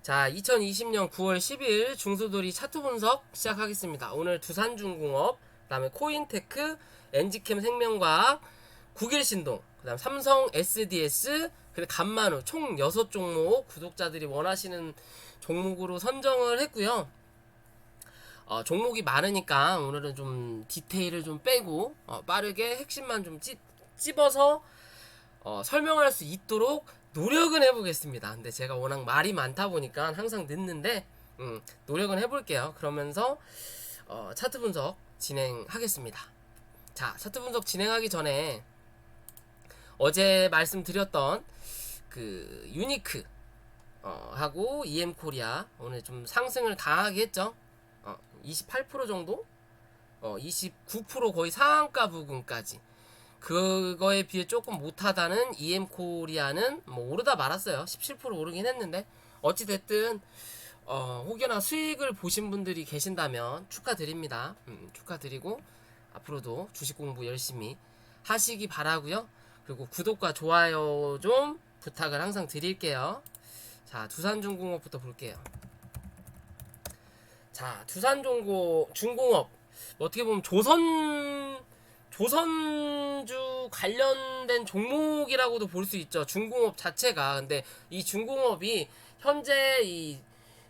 자, 2020년 9월 10일 중소돌이 차트 분석 시작하겠습니다. 오늘 두산중공업, 그 다음에 코인테크, 엔지캠 생명과학, 국일신동, 그 다음 삼성 SDS, 그리고 간만우 총 6종목 구독자들이 원하시는 종목으로 선정을 했고요. 종목이 많으니까 오늘은 좀 디테일을 좀 빼고 빠르게 핵심만 좀 찝어서 설명할 수 있도록 노력은 해보겠습니다. 근데 제가 워낙 말이 많다 보니까 항상 늦는데 노력은 해볼게요. 그러면서 차트 분석 진행하겠습니다. 자, 차트 분석 진행하기 전에 어제 말씀드렸던 그 유니크 하고 EM코리아 오늘 좀 상승을 강하게 했죠. 28% 정도? 29% 거의 상한가 부근까지. 그거에 비해 조금 못하다는 EM코리아는 뭐 오르다 말았어요. 17% 오르긴 했는데 어찌됐든 혹여나 수익을 보신 분들이 계신다면 축하드립니다. 축하드리고 앞으로도 주식 공부 열심히 하시기 바라고요. 그리고 구독과 좋아요 좀 부탁을 항상 드릴게요. 자, 두산중공업부터 볼게요. 자, 두산중공업 어떻게 보면 조선주 관련된 종목이라고도 볼 수 있죠. 중공업 자체가. 근데 이 중공업이 현재 이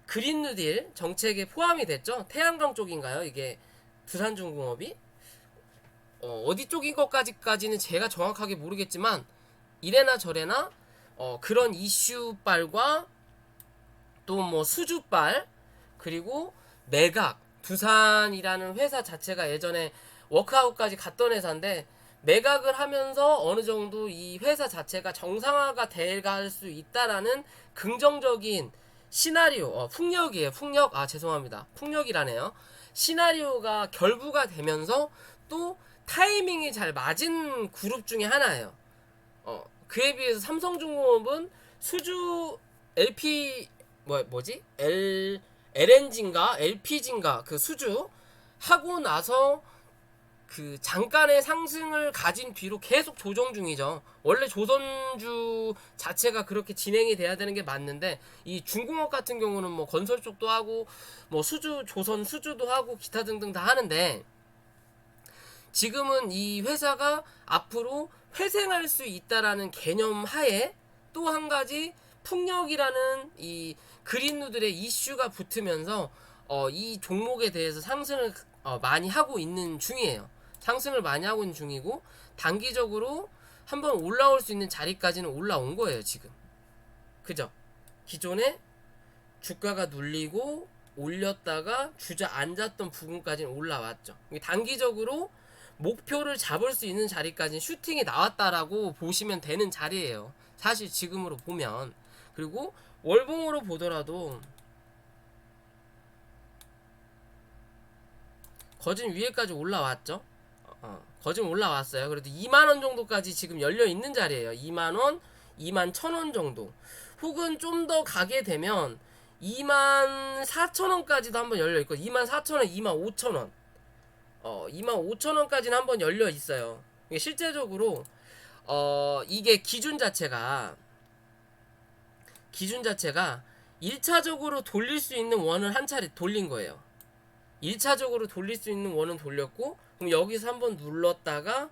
그린 뉴딜 정책에 포함이 됐죠. 태양광 쪽인가요? 이게 두산중공업이 어디 쪽인 것까지는 제가 정확하게 모르겠지만 이래나 저래나 그런 이슈빨과 또 뭐 수주빨 그리고 매각 두산이라는 회사 자체가 예전에 워크아웃까지 갔던 회사인데 매각을 하면서 어느 정도 이 회사 자체가 정상화가 돼갈 수 있다라는 긍정적인 시나리오 풍력이에요. 풍력 죄송합니다. 풍력이라네요. 시나리오가 결부가 되면서 또 타이밍이 잘 맞은 그룹 중에 하나예요. 그에 비해서 삼성중공업은 수주 LP 뭐지? LNG인가 LPG인가 그 수주 하고 나서 그 잠깐의 상승을 가진 뒤로 계속 조정 중이죠. 원래 조선주 자체가 그렇게 진행이 돼야 되는 게 맞는데 이 중공업 같은 경우는 뭐 건설 쪽도 하고 뭐 수주 조선 수주도 하고 기타 등등 다 하는데 지금은 이 회사가 앞으로 회생할 수 있다라는 개념 하에 또 한 가지 풍력이라는 이 그린누들의 이슈가 붙으면서 이 종목에 대해서 상승을 많이 하고 있는 중이에요. 상승을 많이 하고 있는 중이고 단기적으로 한번 올라올 수 있는 자리까지는 올라온 거예요 지금. 그죠? 기존에 주가가 눌리고 올렸다가 주저앉았던 부분까지는 올라왔죠. 단기적으로 목표를 잡을 수 있는 자리까지는 슈팅이 나왔다라고 보시면 되는 자리예요. 사실 지금으로 보면. 그리고 월봉으로 보더라도 거진 위에까지 올라왔죠. 거진 올라왔어요. 그래도 2만원 정도까지 지금 열려있는 자리예요. 2만원, 21,000원 정도. 혹은 좀 더 가게 되면 24,000원까지도 한번 열려있고 24,000원, 25,000원 25,000원까지는 한번 열려있어요. 실제적으로 이게 기준 자체가 1차적으로 돌릴 수 있는 원을 한 차례 돌린 거예요. 1차적으로 돌릴 수 있는 원은 돌렸고 그럼 여기서 한번 눌렀다가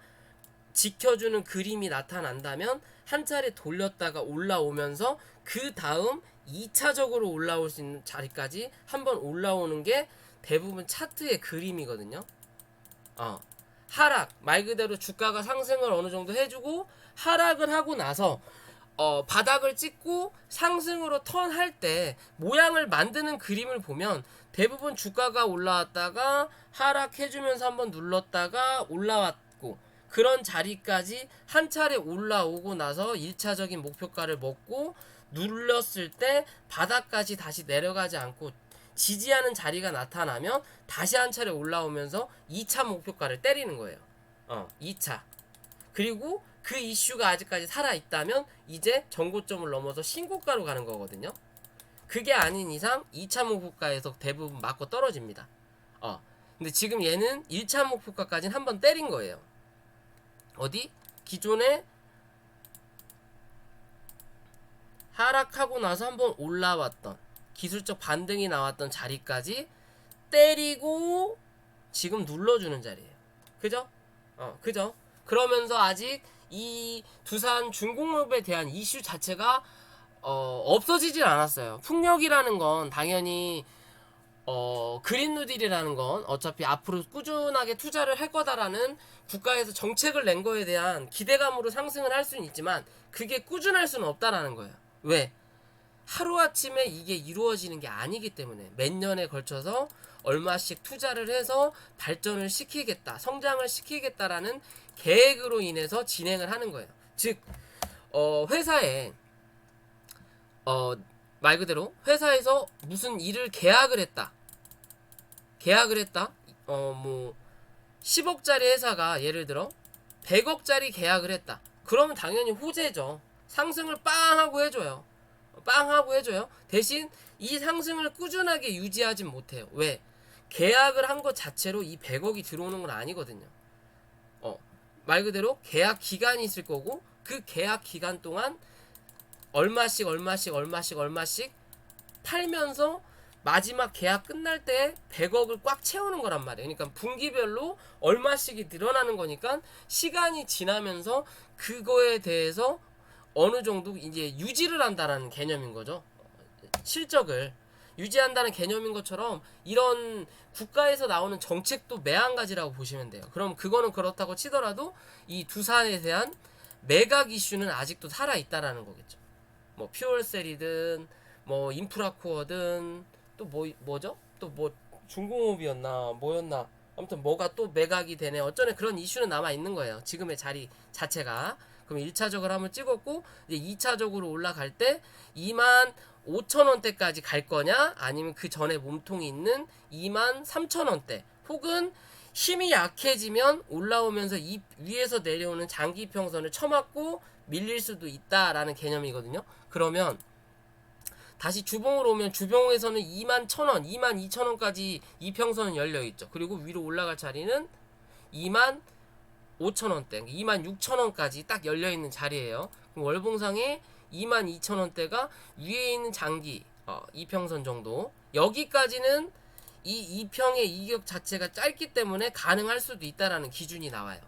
지켜주는 그림이 나타난다면 한 차례 돌렸다가 올라오면서 그 다음 2차적으로 올라올 수 있는 자리까지 한번 올라오는 게 대부분 차트의 그림이거든요. 하락 말 그대로 주가가 상승을 어느 정도 해주고 하락을 하고 나서 바닥을 찍고 상승으로 턴할 때 모양을 만드는 그림을 보면 대부분 주가가 올라왔다가 하락해주면서 한번 눌렀다가 올라왔고 그런 자리까지 한 차례 올라오고 나서 1차적인 목표가를 먹고 눌렀을 때 바닥까지 다시 내려가지 않고 지지하는 자리가 나타나면 다시 한 차례 올라오면서 2차 목표가를 때리는 거예요. 2차. 그리고 그 이슈가 아직까지 살아있다면 이제 전고점을 넘어서 신고가로 가는 거거든요. 그게 아닌 이상 2차 목표가에서 대부분 맞고 떨어집니다. 근데 지금 얘는 1차 목표가까지는 한번 때린 거예요. 어디? 기존에 하락하고 나서 한번 올라왔던 기술적 반등이 나왔던 자리까지 때리고 지금 눌러주는 자리예요. 그죠? 그죠? 그러면서 아직 이 두산 중공업에 대한 이슈 자체가 없어지질 않았어요. 풍력이라는 건 당연히 그린 뉴딜이라는 건 어차피 앞으로 꾸준하게 투자를 할 거다라는 국가에서 정책을 낸 거에 대한 기대감으로 상승을 할 수는 있지만 그게 꾸준할 수는 없다라는 거예요. 왜? 하루아침에 이게 이루어지는 게 아니기 때문에 몇 년에 걸쳐서 얼마씩 투자를 해서 발전을 시키겠다, 성장을 시키겠다라는 계획으로 인해서 진행을 하는 거예요. 즉, 회사에 말 그대로 회사에서 무슨 일을 계약을 했다. 뭐 10억짜리 회사가 예를 들어 100억짜리 계약을 했다. 그러면 당연히 호재죠. 상승을 빵 하고 해줘요. 대신 이 상승을 꾸준하게 유지하진 못해요. 왜? 계약을 한 것 자체로 이 100억이 들어오는 건 아니거든요. 말 그대로 계약 기간이 있을 거고 그 계약 기간 동안 얼마씩 팔면서 마지막 계약 끝날 때 100억을 꽉 채우는 거란 말이에요. 그러니까 분기별로 얼마씩이 늘어나는 거니까 시간이 지나면서 그거에 대해서 어느 정도 이제 유지를 한다라는 개념인 거죠. 실적을 유지한다는 개념인 것처럼 이런 국가에서 나오는 정책도 매한가지라고 보시면 돼요. 그럼 그거는 그렇다고 치더라도 이 두산에 대한 매각 이슈는 아직도 살아있다라는 거겠죠. 뭐 퓨얼셀이든 뭐 인프라코어든 또 뭐죠? 또 뭐 중공업이었나 뭐였나 아무튼 뭐가 또 매각이 되네. 어쩌네 그런 이슈는 남아 있는 거예요. 지금의 자리 자체가. 그럼 1차적으로 한번 찍었고 이제 2차적으로 올라갈 때 25,000원대까지 갈 거냐 아니면 그 전에 몸통이 있는 23,000원대 혹은 힘이 약해지면 올라오면서 이 위에서 내려오는 장기 이평선을 쳐맞고 밀릴 수도 있다라는 개념이거든요. 그러면 다시 주봉으로 오면 주봉에서는 21,000원, 22,000원까지 이평선은 열려있죠. 그리고 위로 올라갈 자리는 25,000원대, 26,000원까지 딱 열려있는 자리예요. 그럼 월봉상에 22,000원대가 위에 있는 장기 이평선 정도, 여기까지는 이 이평의 이격 자체가 짧기 때문에 가능할 수도 있다라는 기준이 나와요.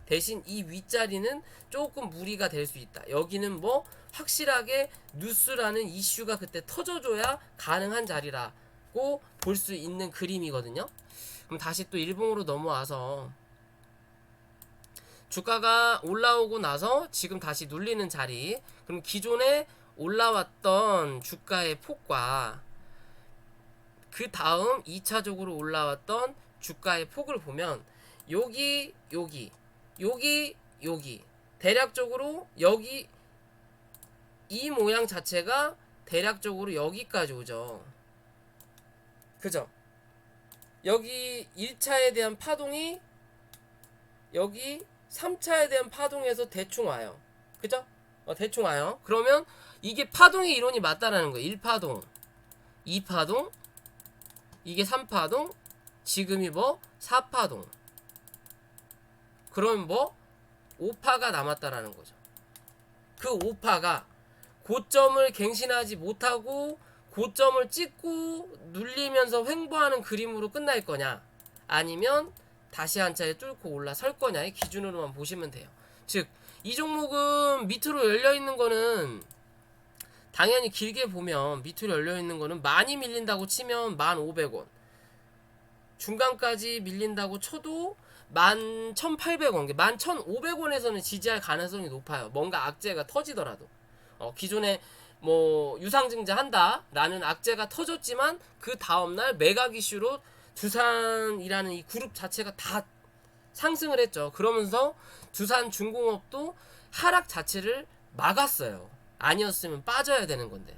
대신 이 윗자리는 조금 무리가 될 수 있다. 여기는 뭐 확실하게 뉴스라는 이슈가 그때 터져줘야 가능한 자리라고 볼 수 있는 그림이거든요. 그럼 다시 또 일봉으로 넘어와서 주가가 올라오고 나서 지금 다시 눌리는 자리, 그럼 기존에 올라왔던 주가의 폭과 그 다음 2차적으로 올라왔던 주가의 폭을 보면 여기 대략적으로 여기 이 모양 자체가 대략적으로 여기까지 오죠. 그죠? 여기 1차에 대한 파동이 여기 3차에 대한 파동에서 대충 와요. 그죠? 대충 와요. 그러면 이게 파동의 이론이 맞다라는 거예요. 1파동, 2파동, 이게 3파동, 지금이 뭐 4파동. 그럼 뭐 5파가 남았다라는 거죠. 그 5파가 고점을 갱신하지 못하고 고점을 찍고 눌리면서 횡보하는 그림으로 끝날 거냐 아니면 다시 한 차례 뚫고 올라설 거냐의 기준으로만 보시면 돼요. 즉 이 종목은 밑으로 열려있는 거는 당연히 길게 보면 밑으로 열려있는 거는 많이 밀린다고 치면 1,500원, 중간까지 밀린다고 쳐도 11,800원, 11,500원에서는 지지할 가능성이 높아요. 뭔가 악재가 터지더라도. 기존에 뭐 유상증자 한다라는 악재가 터졌지만 그 다음날 매각 이슈로 두산이라는 이 그룹 자체가 다 상승을 했죠. 그러면서 두산중공업도 하락 자체를 막았어요. 아니었으면 빠져야 되는 건데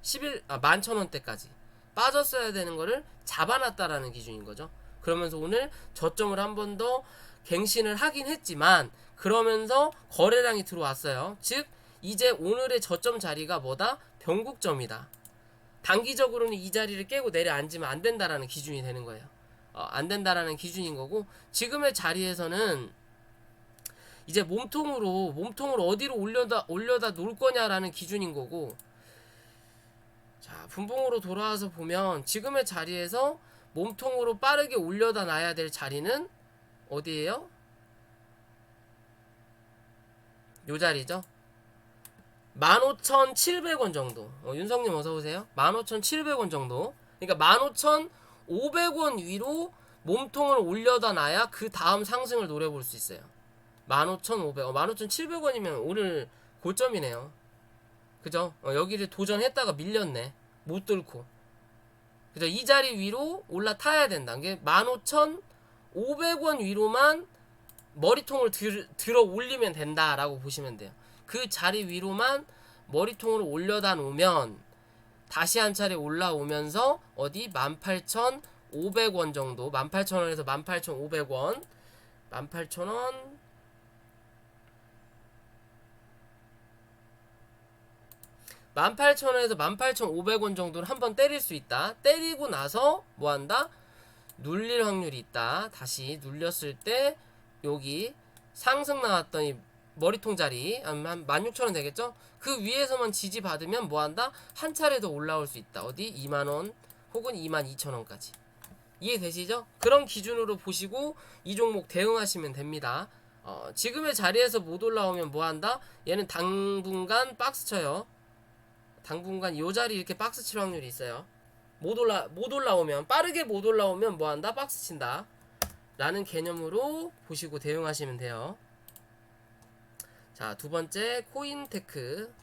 11,000원대까지 빠졌어야 되는 거를 잡아놨다라는 기준인 거죠. 그러면서 오늘 저점을 한 번 더 갱신을 하긴 했지만 그러면서 거래량이 들어왔어요. 즉 이제 오늘의 저점 자리가 뭐다? 변곡점이다. 단기적으로는 이 자리를 깨고 내려앉으면 안 된다라는 기준이 되는 거예요. 안 된다라는 기준인 거고 지금의 자리에서는 이제 몸통으로 어디로 올려다 놓을 거냐라는 기준인 거고 자 분봉으로 돌아와서 보면 지금의 자리에서 몸통으로 빠르게 올려다 놔야 될 자리는 어디예요? 요 자리죠. 15,700원 정도. 윤성님 어서오세요. 15,700원 정도. 그러니까 15,500원 위로 몸통을 올려다 놔야 그 다음 상승을 노려볼 수 있어요. 15,500원, 15,700원이면 오늘 고점이네요. 그죠? 여기를 도전했다가 밀렸네. 못 뚫고. 그죠? 이 자리 위로 올라타야 된다. 이게 15,500원 위로만 머리통을 들어 올리면 된다라고 보시면 돼요. 그 자리 위로만 머리통으로 올려다 놓으면 다시 한 차례 올라오면서 어디 18,500원 정도, 18,000원에서 18,500원, 18,000원, 18,000원에서 18,500원 정도를 한번 때릴 수 있다. 때리고 나서 뭐 한다? 눌릴 확률이 있다. 다시 눌렸을 때 여기 상승 나왔던 이 머리통 자리 한 16,000원 되겠죠? 그 위에서만 지지받으면 뭐 한다? 한 차례 더 올라올 수 있다. 어디? 2만원 혹은 22,000원까지. 이해되시죠? 그런 기준으로 보시고 이 종목 대응하시면 됩니다. 지금의 자리에서 못 올라오면 뭐 한다? 얘는 당분간 박스 쳐요. 당분간 요 자리 이렇게 박스 칠 확률이 있어요. 못 올라오면, 빠르게 못 올라오면 뭐 한다? 박스 친다. 라는 개념으로 보시고 대응하시면 돼요. 자, 두 번째 코인테크.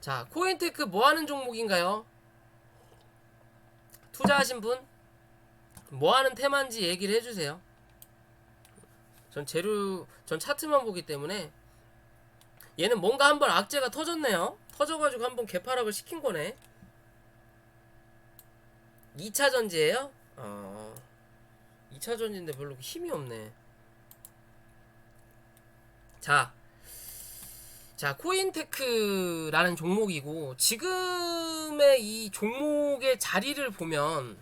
자, 코인테크 뭐 하는 종목인가요? 투자하신 분? 뭐 하는 테마인지 얘기를 해주세요. 전 차트만 보기 때문에 얘는 뭔가 한번 악재가 터졌네요. 터져가지고 한번 개파락을 시킨 거네. 2차 전지예요? 2차 전지인데 별로 힘이 없네. 자, 코인테크라는 종목이고, 지금의 이 종목의 자리를 보면,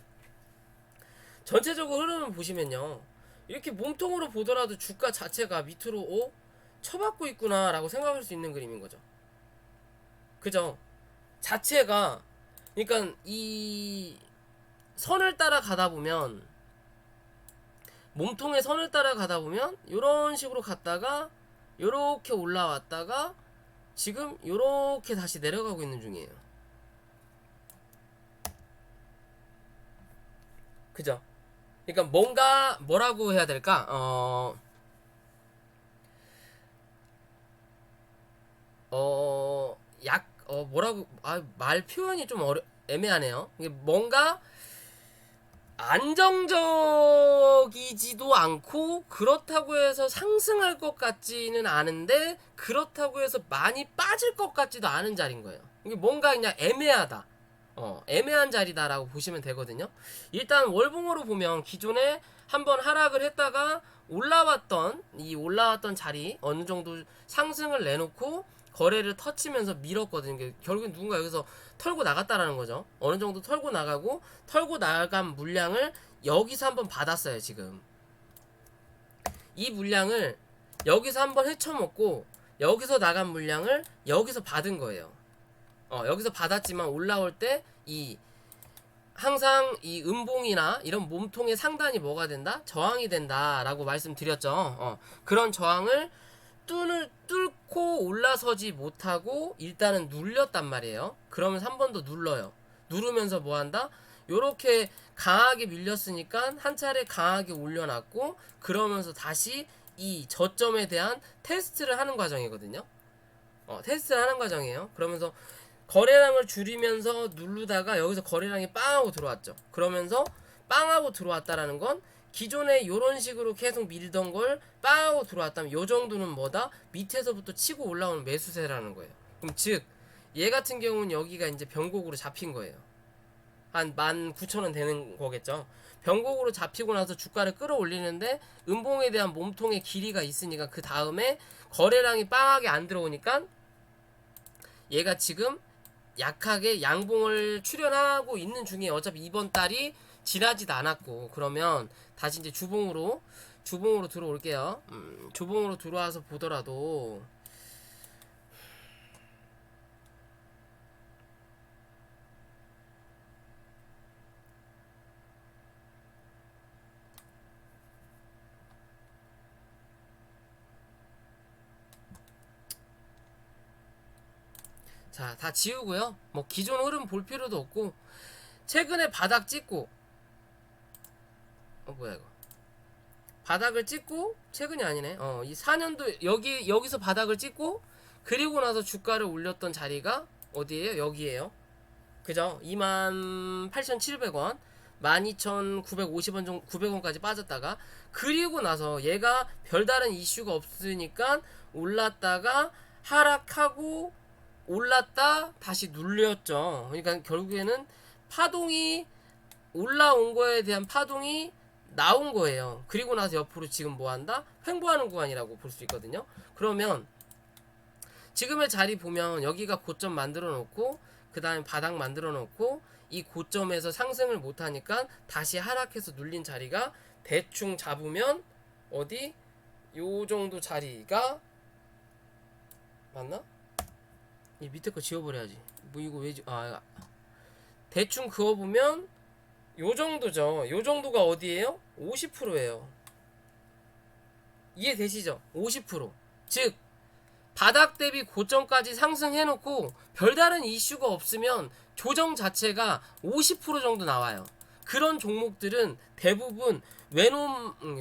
전체적으로 흐름을 보시면요, 이렇게 몸통으로 보더라도 주가 자체가 밑으로 쳐받고 있구나 라고 생각할 수 있는 그림인 거죠. 그죠? 자체가, 그러니까 이 선을 따라 가다 보면, 몸통의 선을 따라 가다 보면 이런 식으로 갔다가 요렇게 올라왔다가 지금 요렇게 다시 내려가고 있는 중이에요. 그죠? 그러니까 뭔가 뭐라고 해야 될까? 뭐라고 말 표현이 좀 애매하네요. 이게 뭔가 안정적이지도 않고 그렇다고 해서 상승할 것 같지는 않은데 그렇다고 해서 많이 빠질 것 같지도 않은 자리인 거예요. 이게 뭔가 그냥 애매하다. 애매한 자리다라고 보시면 되거든요. 일단 월봉으로 보면 기존에 한번 하락을 했다가 올라왔던 자리 어느 정도 상승을 내놓고 거래를 터치면서 밀었거든요. 결국엔 누군가 여기서 털고 나갔다라는 거죠. 어느 정도 털고 나가고 털고 나간 물량을 여기서 한번 받았어요. 지금 이 물량을 여기서 한번 헤쳐먹고 여기서 나간 물량을 여기서 받은 거예요. 여기서 받았지만 올라올 때 항상 이 음봉이나 이런 몸통의 상단이 뭐가 된다? 저항이 된다라고 말씀드렸죠. 그런 저항을 뚫고 올라서지 못하고 일단은 눌렸단 말이에요. 그러면서 한 번 더 눌러요. 누르면서 뭐 한다? 요렇게 강하게 밀렸으니까 한 차례 강하게 올려놨고 그러면서 다시 이 저점에 대한 테스트를 하는 과정이거든요. 테스트를 하는 과정이에요. 그러면서 거래량을 줄이면서 누르다가 여기서 거래량이 빵하고 들어왔죠. 그러면서 빵하고 들어왔다라는 건 기존에 요런 식으로 계속 밀던 걸 빵하고 들어왔다면 요 정도는 뭐다? 밑에서부터 치고 올라오는 매수세라는 거예요. 그럼 즉 얘 같은 경우는 여기가 이제 변곡으로 잡힌 거예요. 한 19,000원 되는 거겠죠. 변곡으로 잡히고 나서 주가를 끌어올리는데 음봉에 대한 몸통의 길이가 있으니까 그 다음에 거래량이 빵하게 안 들어오니까 얘가 지금 약하게 양봉을 출현하고 있는 중에 어차피 이번 달이 지나지도 않았고 그러면 다시 이제 주봉으로 들어올게요. 주봉으로 들어와서 보더라도 자, 다 지우고요. 뭐 기존 흐름 볼 필요도 없고, 최근에 바닥 찍고, 뭐야 이거, 바닥을 찍고, 최근이 아니네. 이 4년도 여기서 바닥을 찍고, 그리고 나서 주가를 올렸던 자리가 어디에요? 여기에요. 그죠? 28,700원, 12,950원 정도, 900원까지 빠졌다가, 그리고 나서 얘가 별다른 이슈가 없으니까 올랐다가 하락하고 올랐다 다시 눌렸죠. 그러니까 결국에는 파동이 올라온 거에 대한 파동이 나온 거예요. 그리고 나서 옆으로 지금 뭐 한다? 횡보하는 구간이라고 볼 수 있거든요. 그러면 지금의 자리 보면 여기가 고점 만들어 놓고 그 다음에 바닥 만들어 놓고 이 고점에서 상승을 못 하니까 다시 하락해서 눌린 자리가 대충 잡으면 어디? 요 정도 자리가 맞나? 이 밑에 거 지워버려야지. 뭐 이거 왜 대충 그어보면 요 정도죠. 요 정도가 어디에요? 50%예요. 이해되시죠? 50%. 즉 바닥 대비 고점까지 상승해놓고 별다른 이슈가 없으면 조정 자체가 50% 정도 나와요. 그런 종목들은 대부분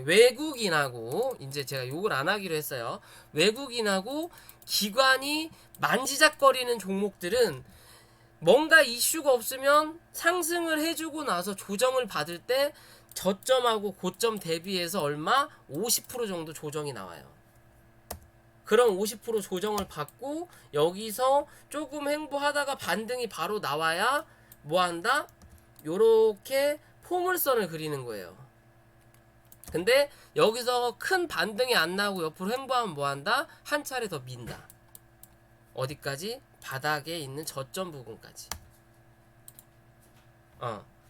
외국인하고 이제 제가 욕을 안 하기로 했어요. 외국인하고 기관이 만지작거리는 종목들은 뭔가 이슈가 없으면 상승을 해주고 나서 조정을 받을 때 저점하고 고점 대비해서 얼마? 50% 정도 조정이 나와요. 그럼 50% 조정을 받고 여기서 조금 횡보하다가 반등이 바로 나와야 뭐한다? 요렇게 포물선을 그리는 거예요. 근데 여기서 큰 반등이 안 나오고 옆으로 횡보하면 뭐한다? 한 차례 더 민다. 어디까지? 바닥에 있는 저점 부분까지.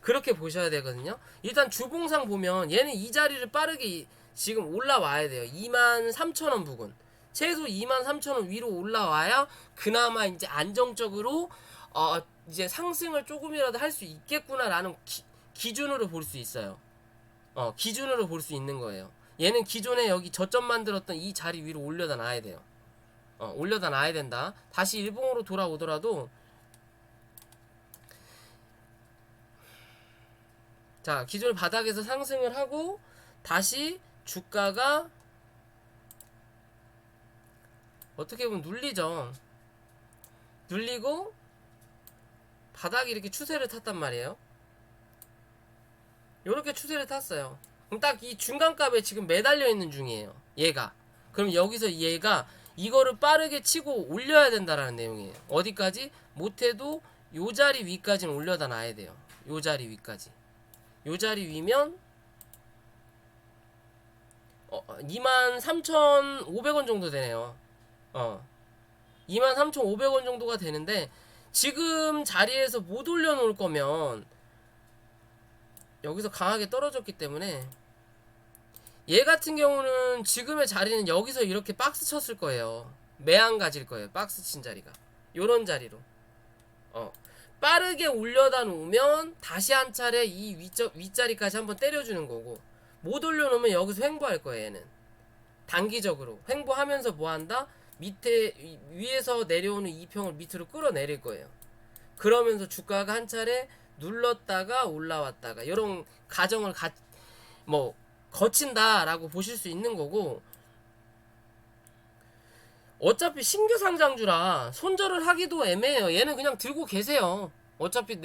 그렇게 보셔야 되거든요. 일단 주봉상 보면 얘는 이 자리를 빠르게 지금 올라와야 돼요. 23,000원 부근. 최소 23,000원 위로 올라와야 그나마 이제 안정적으로 이제 상승을 조금이라도 할 수 있겠구나라는 기준으로 볼 수 있어요. 기준으로 볼 수 있는 거예요. 얘는 기존에 여기 저점 만들었던 이 자리 위로 올려다 놔야 돼요. 올려다 놔야 된다. 다시 일봉으로 돌아오더라도 자, 기존 바닥에서 상승을 하고 다시 주가가 어떻게 보면 눌리죠. 눌리고 바닥이 이렇게 추세를 탔단 말이에요. 요렇게 추세를 탔어요. 그럼 딱 이 중간값에 지금 매달려 있는 중이에요. 얘가. 그럼 여기서 얘가 이거를 빠르게 치고 올려야 된다라는 내용이에요. 어디까지? 못해도 요 자리 위까지는 올려다 놔야 돼요. 요 자리 위까지. 요 자리 위면 23,500원 정도 되네요. 23,500원 정도가 되는데 지금 자리에서 못 올려놓을 거면 여기서 강하게 떨어졌기 때문에 얘 같은 경우는 지금의 자리는 여기서 이렇게 박스 쳤을 거예요. 매한 가질 거예요. 박스 친 자리가 요런 자리로 빠르게 올려다 놓으면 다시 한 차례 이 윗자리까지 한번 때려주는 거고, 못 올려놓으면 여기서 횡보할 거예요. 얘는 단기적으로 횡보하면서 뭐한다? 밑에 위에서 내려오는 이평을 밑으로 끌어내릴 거예요. 그러면서 주가가 한 차례 눌렀다가 올라왔다가 이런 과정을 거친다라고 보실 수 있는 거고, 어차피 신규 상장주라 손절을 하기도 애매해요. 얘는 그냥 들고 계세요. 어차피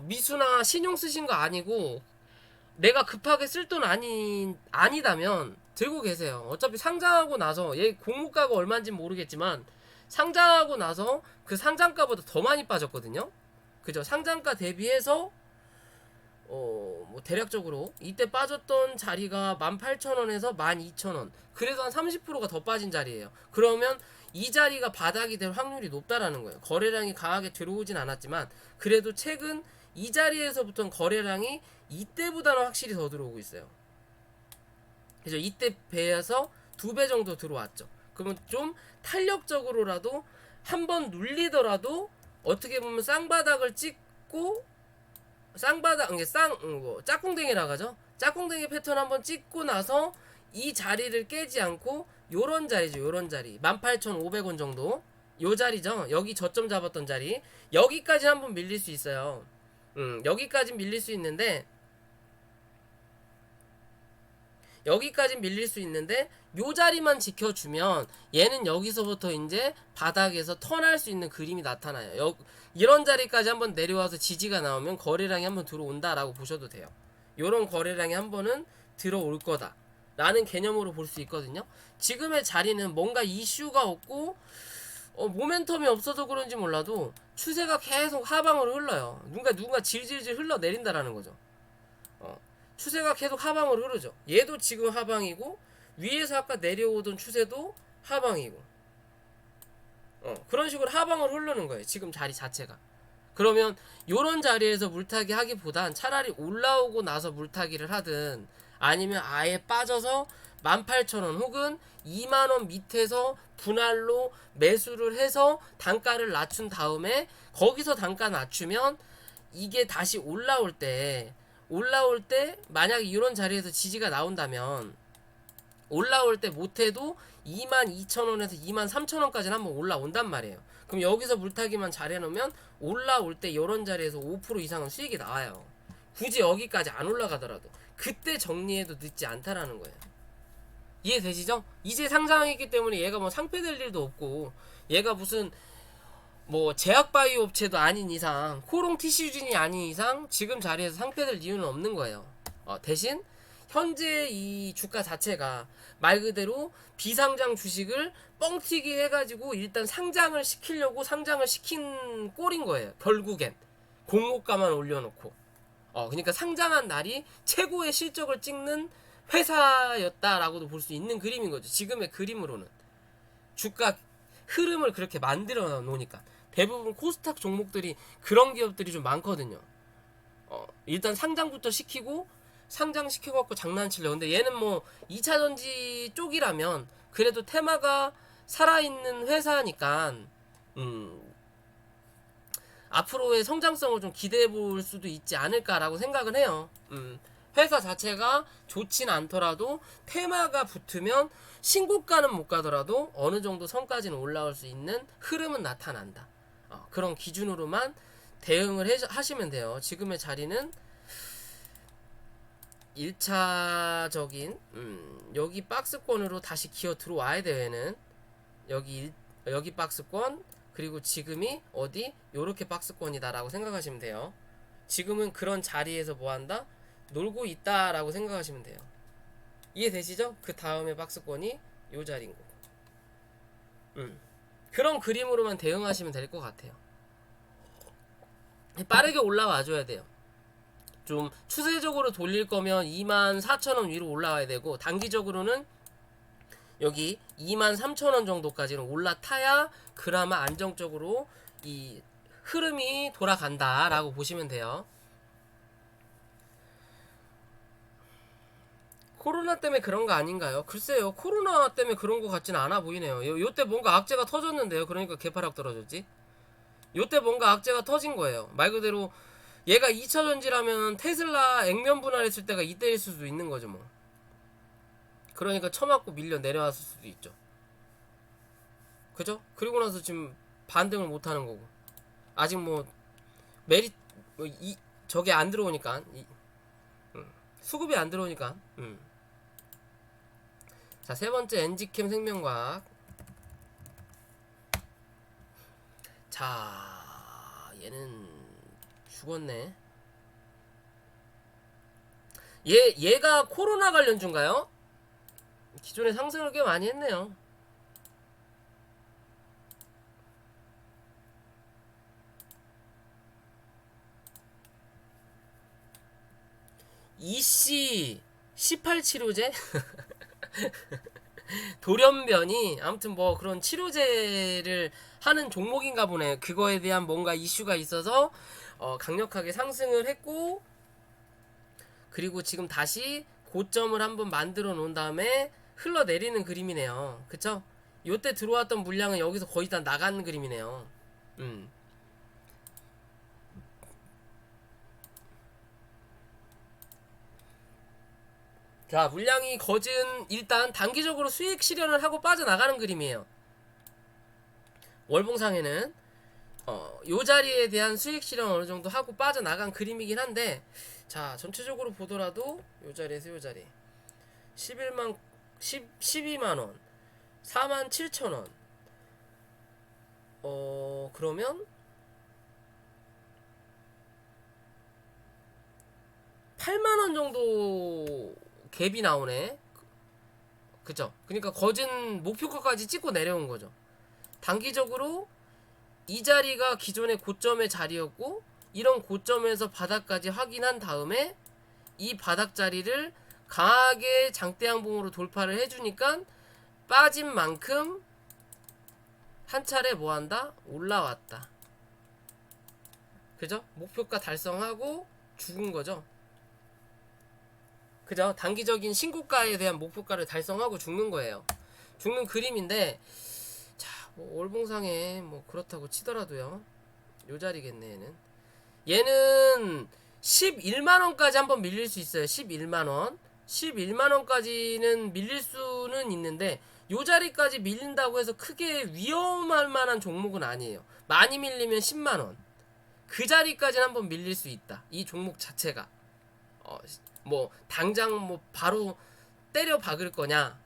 미수나 신용 쓰신 거 아니고 내가 급하게 쓸 돈 아니다면 들고 계세요. 어차피 상장하고 나서 얘 공모가가 얼마인지는 모르겠지만 상장하고 나서 그 상장가보다 더 많이 빠졌거든요. 그죠? 상장가 대비해서 대략적으로 이때 빠졌던 자리가 18,000원에서 12,000원. 그래도 한 30%가 더 빠진 자리예요. 그러면 이 자리가 바닥이 될 확률이 높다라는 거예요. 거래량이 강하게 들어오진 않았지만 그래도 최근 이 자리에서부터는 거래량이 이때보다는 확실히 더 들어오고 있어요. 그죠? 이때 배에서 2배 정도 들어왔죠. 그러면 좀 탄력적으로라도 한번 눌리더라도 어떻게 보면 쌍바닥을 찍고 짝꿍댕이라 하죠. 짝꿍댕이 패턴 한번 찍고 나서 이 자리를 깨지 않고 요런 자리죠. 요런 자리 18,500원 정도 요 자리죠. 여기 저점 잡았던 자리. 여기까지 한번 밀릴 수 있어요. 여기까지 밀릴 수 있는데 여기까지 밀릴 수 있는데 요 자리만 지켜주면 얘는 여기서부터 이제 바닥에서 턴할 수 있는 그림이 나타나요. 이런 자리까지 한번 내려와서 지지가 나오면 거래량이 한번 들어온다라고 보셔도 돼요. 요런 거래량이 한번은 들어올 거다 라는 개념으로 볼 수 있거든요. 지금의 자리는 뭔가 이슈가 없고 모멘텀이 없어서 그런지 몰라도 추세가 계속 하방으로 흘러요. 누군가 질질질 흘러내린다라는 거죠. 추세가 계속 하방으로 흐르죠. 얘도 지금 하방이고 위에서 아까 내려오던 추세도 하방이고 그런 식으로 하방으로 흐르는 거예요. 지금 자리 자체가. 그러면 요런 자리에서 물타기 하기보단 차라리 올라오고 나서 물타기를 하든 아니면 아예 빠져서 18,000원 혹은 2만원 밑에서 분할로 매수를 해서 단가를 낮춘 다음에 거기서 단가 낮추면 이게 다시 올라올 때 만약에 이런 자리에서 지지가 나온다면 올라올 때 못해도 22,000원에서 23,000원까지는 한번 올라온단 말이에요. 그럼 여기서 물타기만 잘 해놓으면 올라올 때 이런 자리에서 5% 이상은 수익이 나와요. 굳이 여기까지 안 올라가더라도 그때 정리해도 늦지 않다라는 거예요. 이해되시죠? 이제 상장했기 때문에 얘가 뭐 상폐될 일도 없고 얘가 무슨 뭐 제약바이오 업체도 아닌 이상 코롱 TC진이 아닌 이상 지금 자리에서 상폐될 이유는 없는 거예요. 대신 현재 이 주가 자체가 말 그대로 비상장 주식을 뻥튀기 해가지고 일단 상장을 시키려고 상장을 시킨 꼴인 거예요. 결국엔 공모가만 올려놓고 그러니까 상장한 날이 최고의 실적을 찍는 회사였다라고도 볼 수 있는 그림인 거죠. 지금의 그림으로는 주가 흐름을 그렇게 만들어 놓으니까 대부분 코스닥 종목들이 그런 기업들이 좀 많거든요. 일단 상장부터 시키고 상장시켜갖고 장난치려. 근데 얘는 뭐 2차전지 쪽이라면 그래도 테마가 살아있는 회사니까 앞으로의 성장성을 좀 기대해 볼 수도 있지 않을까라고 생각은 해요. 회사 자체가 좋진 않더라도 테마가 붙으면 신고가는 못 가더라도 어느 정도 선까지는 올라올 수 있는 흐름은 나타난다. 그런 기준으로만 대응을 하시면 돼요. 지금의 자리는 1차적인 여기 박스권으로 다시 기어 들어와야 돼요. 얘는 여기 박스권 그리고 지금이 어디 요렇게 박스권이다 라고 생각하시면 돼요. 지금은 그런 자리에서 뭐한다? 놀고 있다라고 생각하시면 돼요. 이해되시죠? 그 다음에 박스권이 요 자리인 거고. 그런 그림으로만 대응하시면 될 것 같아요. 빠르게 올라와 줘야 돼요. 좀 추세적으로 돌릴 거면 24,000원 위로 올라와야 되고 단기적으로는 여기 23,000원 정도까지는 올라타야 그나마 안정적으로 이 흐름이 돌아간다라고 보시면 돼요. 코로나 때문에 그런 거 아닌가요? 글쎄요. 코로나 때문에 그런 거 같지는 않아 보이네요. 요때 뭔가 악재가 터졌는데요. 그러니까 개파락 떨어졌지. 요때 뭔가 악재가 터진 거예요. 말 그대로 얘가 2차전지라면 테슬라 액면 분할했을 때가 이때일 수도 있는 거죠 뭐. 그러니까 처맞고 밀려 내려왔을 수도 있죠. 그죠? 그리고 나서 지금 반등을 못하는 거고 아직 뭐 메리 저게 안 들어오니까 수급이 안 들어오니까 자, 세 번째 엔지캠 생명과학. 자, 얘는 죽었네. 얘가 코로나 관련주인가요? 기존에 상승을 꽤 많이 했네요. 이씨 18 치료제? 돌연변이 아무튼 뭐 그런 치료제를 하는 종목인가 보네. 그거에 대한 뭔가 이슈가 있어서 강력하게 상승을 했고 그리고 지금 다시 고점을 한번 만들어 놓은 다음에 흘러내리는 그림이네요. 그쵸? 요때 들어왔던 물량은 여기서 거의 다 나간 그림이네요. 자, 물량이 거진 일단 단기적으로 수익 실현을 하고 빠져나가는 그림이에요. 월봉상에는 요 자리에 대한 수익 실현 어느 정도 하고 빠져나간 그림이긴 한데, 자 전체적으로 보더라도 요 자리에서 요 자리 12만 원, 47,000원. 그러면 8만 원 정도 갭이 나오네. 그죠? 그러니까 거진 목표가까지 찍고 내려온 거죠. 단기적으로 이 자리가 기존의 고점의 자리였고, 이런 고점에서 바닥까지 확인한 다음에 이 바닥 자리를 강하게 장대양봉으로 돌파를 해주니까 빠진 만큼 한 차례 뭐한다? 올라왔다. 그죠? 목표가 달성하고 죽은 거죠. 그죠? 단기적인 신고가에 대한 목표가를 달성하고 죽는 거예요. 죽는 그림인데, 자, 뭐 월봉상에 뭐 그렇다고 치더라도요. 요 자리겠네, 얘는 11만원까지 한번 밀릴 수 있어요. 11만원. 11만원까지는 밀릴 수는 있는데, 요 자리까지 밀린다고 해서 크게 위험할 만한 종목은 아니에요. 많이 밀리면 10만원. 그 자리까지는 한번 밀릴 수 있다. 이 종목 자체가. 뭐 당장 뭐 바로 때려 박을 거냐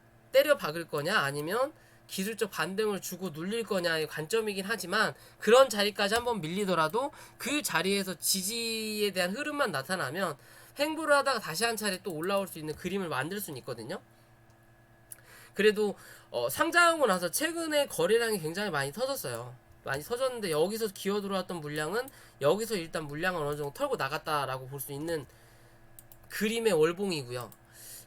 아니면 기술적 반등을 주고 눌릴 거냐의 관점이긴 하지만, 그런 자리까지 한번 밀리더라도 그 자리에서 지지에 대한 흐름만 나타나면 횡보를 하다가 다시 한 차례 또 올라올 수 있는 그림을 만들 수는 있거든요. 그래도 상장하고 나서 최근에 거래량이 굉장히 많이 터졌어요. 많이 터졌는데, 여기서 기어 들어왔던 물량은 여기서 일단 물량을 어느 정도 털고 나갔다라고 볼 수 있는 그림의 월봉이고요.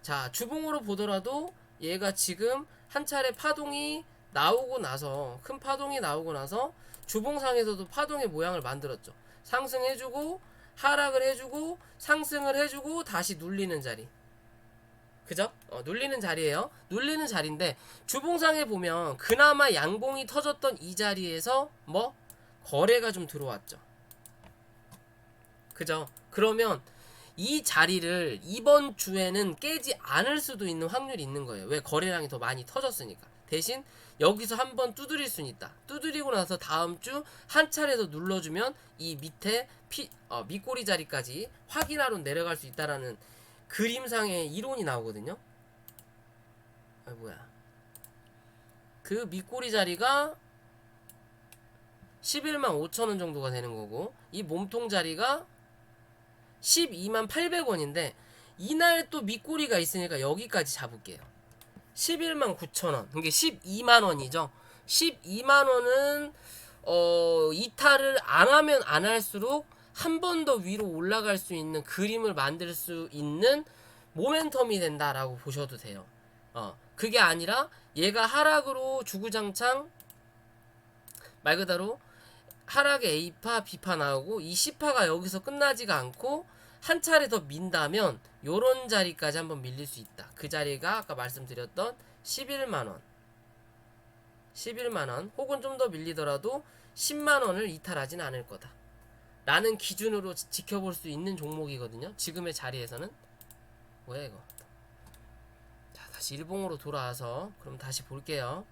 자, 주봉으로 보더라도 얘가 지금 한 차례 파동이 나오고 나서, 큰 파동이 나오고 나서 주봉상에서도 파동의 모양을 만들었죠. 상승해주고 하락을 해주고 상승을 해주고 다시 눌리는 자리. 그죠? 눌리는 자리예요. 눌리는 자리인데, 주봉상에 보면 그나마 양봉이 터졌던 이 자리에서 뭐 거래가 좀 들어왔죠. 그죠? 그러면 이 자리를 이번 주에는 깨지 않을 수도 있는 확률이 있는 거예요. 왜? 거래량이 더 많이 터졌으니까. 대신 여기서 한번 두드릴 수는 있다. 두드리고 나서 다음 주 한 차례 더 눌러주면 이 밑에 밑꼬리 자리까지 확인하러 내려갈 수 있다라는 그림상의 이론이 나오거든요. 뭐야? 그 밑꼬리 자리가 11만 5천원 정도가 되는 거고, 이 몸통 자리가 12만 800원인데 이날 또 밑꼬리가 있으니까 여기까지 잡을게요. 11만 9천원. 그게 12만원이죠. 12만원은 이탈을 안 하면 안 할수록 한 번 더 위로 올라갈 수 있는 그림을 만들 수 있는 모멘텀이 된다라고 보셔도 돼요. 그게 아니라 얘가 하락으로 주구장창 말 그대로 하락에 A파, B파 나오고 이 C파가 여기서 끝나지가 않고 한 차례 더 민다면 요런 자리까지 한번 밀릴 수 있다. 그 자리가 아까 말씀드렸던 11만원 11만원 혹은 좀 더 밀리더라도 10만원을 이탈하진 않을 거다 라는 기준으로 지켜볼 수 있는 종목이거든요. 지금의 자리에서는. 뭐야 이거. 자, 다시 일봉으로 돌아와서 그럼 다시 볼게요.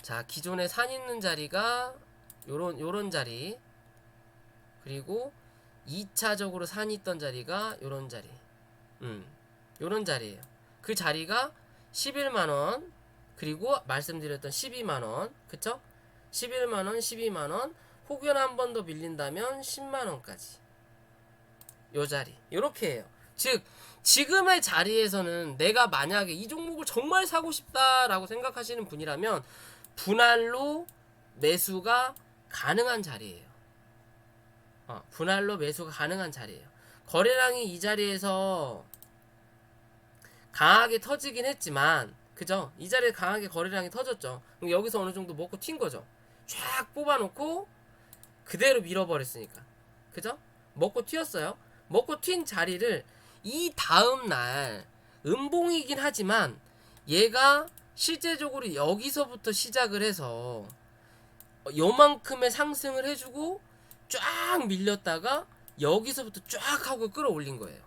자, 기존에 산 있는 자리가 요런 자리, 그리고 2차적으로 산이 있던 자리가 요런 자리, 요런 자리예요. 그 자리가 11만원, 그리고 말씀드렸던 12만원, 그쵸? 11만원, 12만원, 혹여나 한 번 더 밀린다면 10만원까지 요 자리, 요렇게 해요. 즉 지금의 자리에서는 내가 만약에 이 종목을 정말 사고 싶다라고 생각하시는 분이라면 분할로 매수가 가능한 자리예요. 분할로 매수가 가능한 자리예요. 거래량이 이 자리에서 강하게 터지긴 했지만, 그죠? 이 자리에 강하게 거래량이 터졌죠. 그럼 여기서 어느 정도 먹고 튄 거죠. 쫙 뽑아놓고 그대로 밀어버렸으니까, 그죠? 먹고 튀었어요. 먹고 튄 자리를 이 다음날 음봉이긴 하지만 얘가 실제적으로 여기서부터 시작을 해서 요만큼의 상승을 해주고 쫙 밀렸다가 여기서부터 쫙 하고 끌어올린 거예요.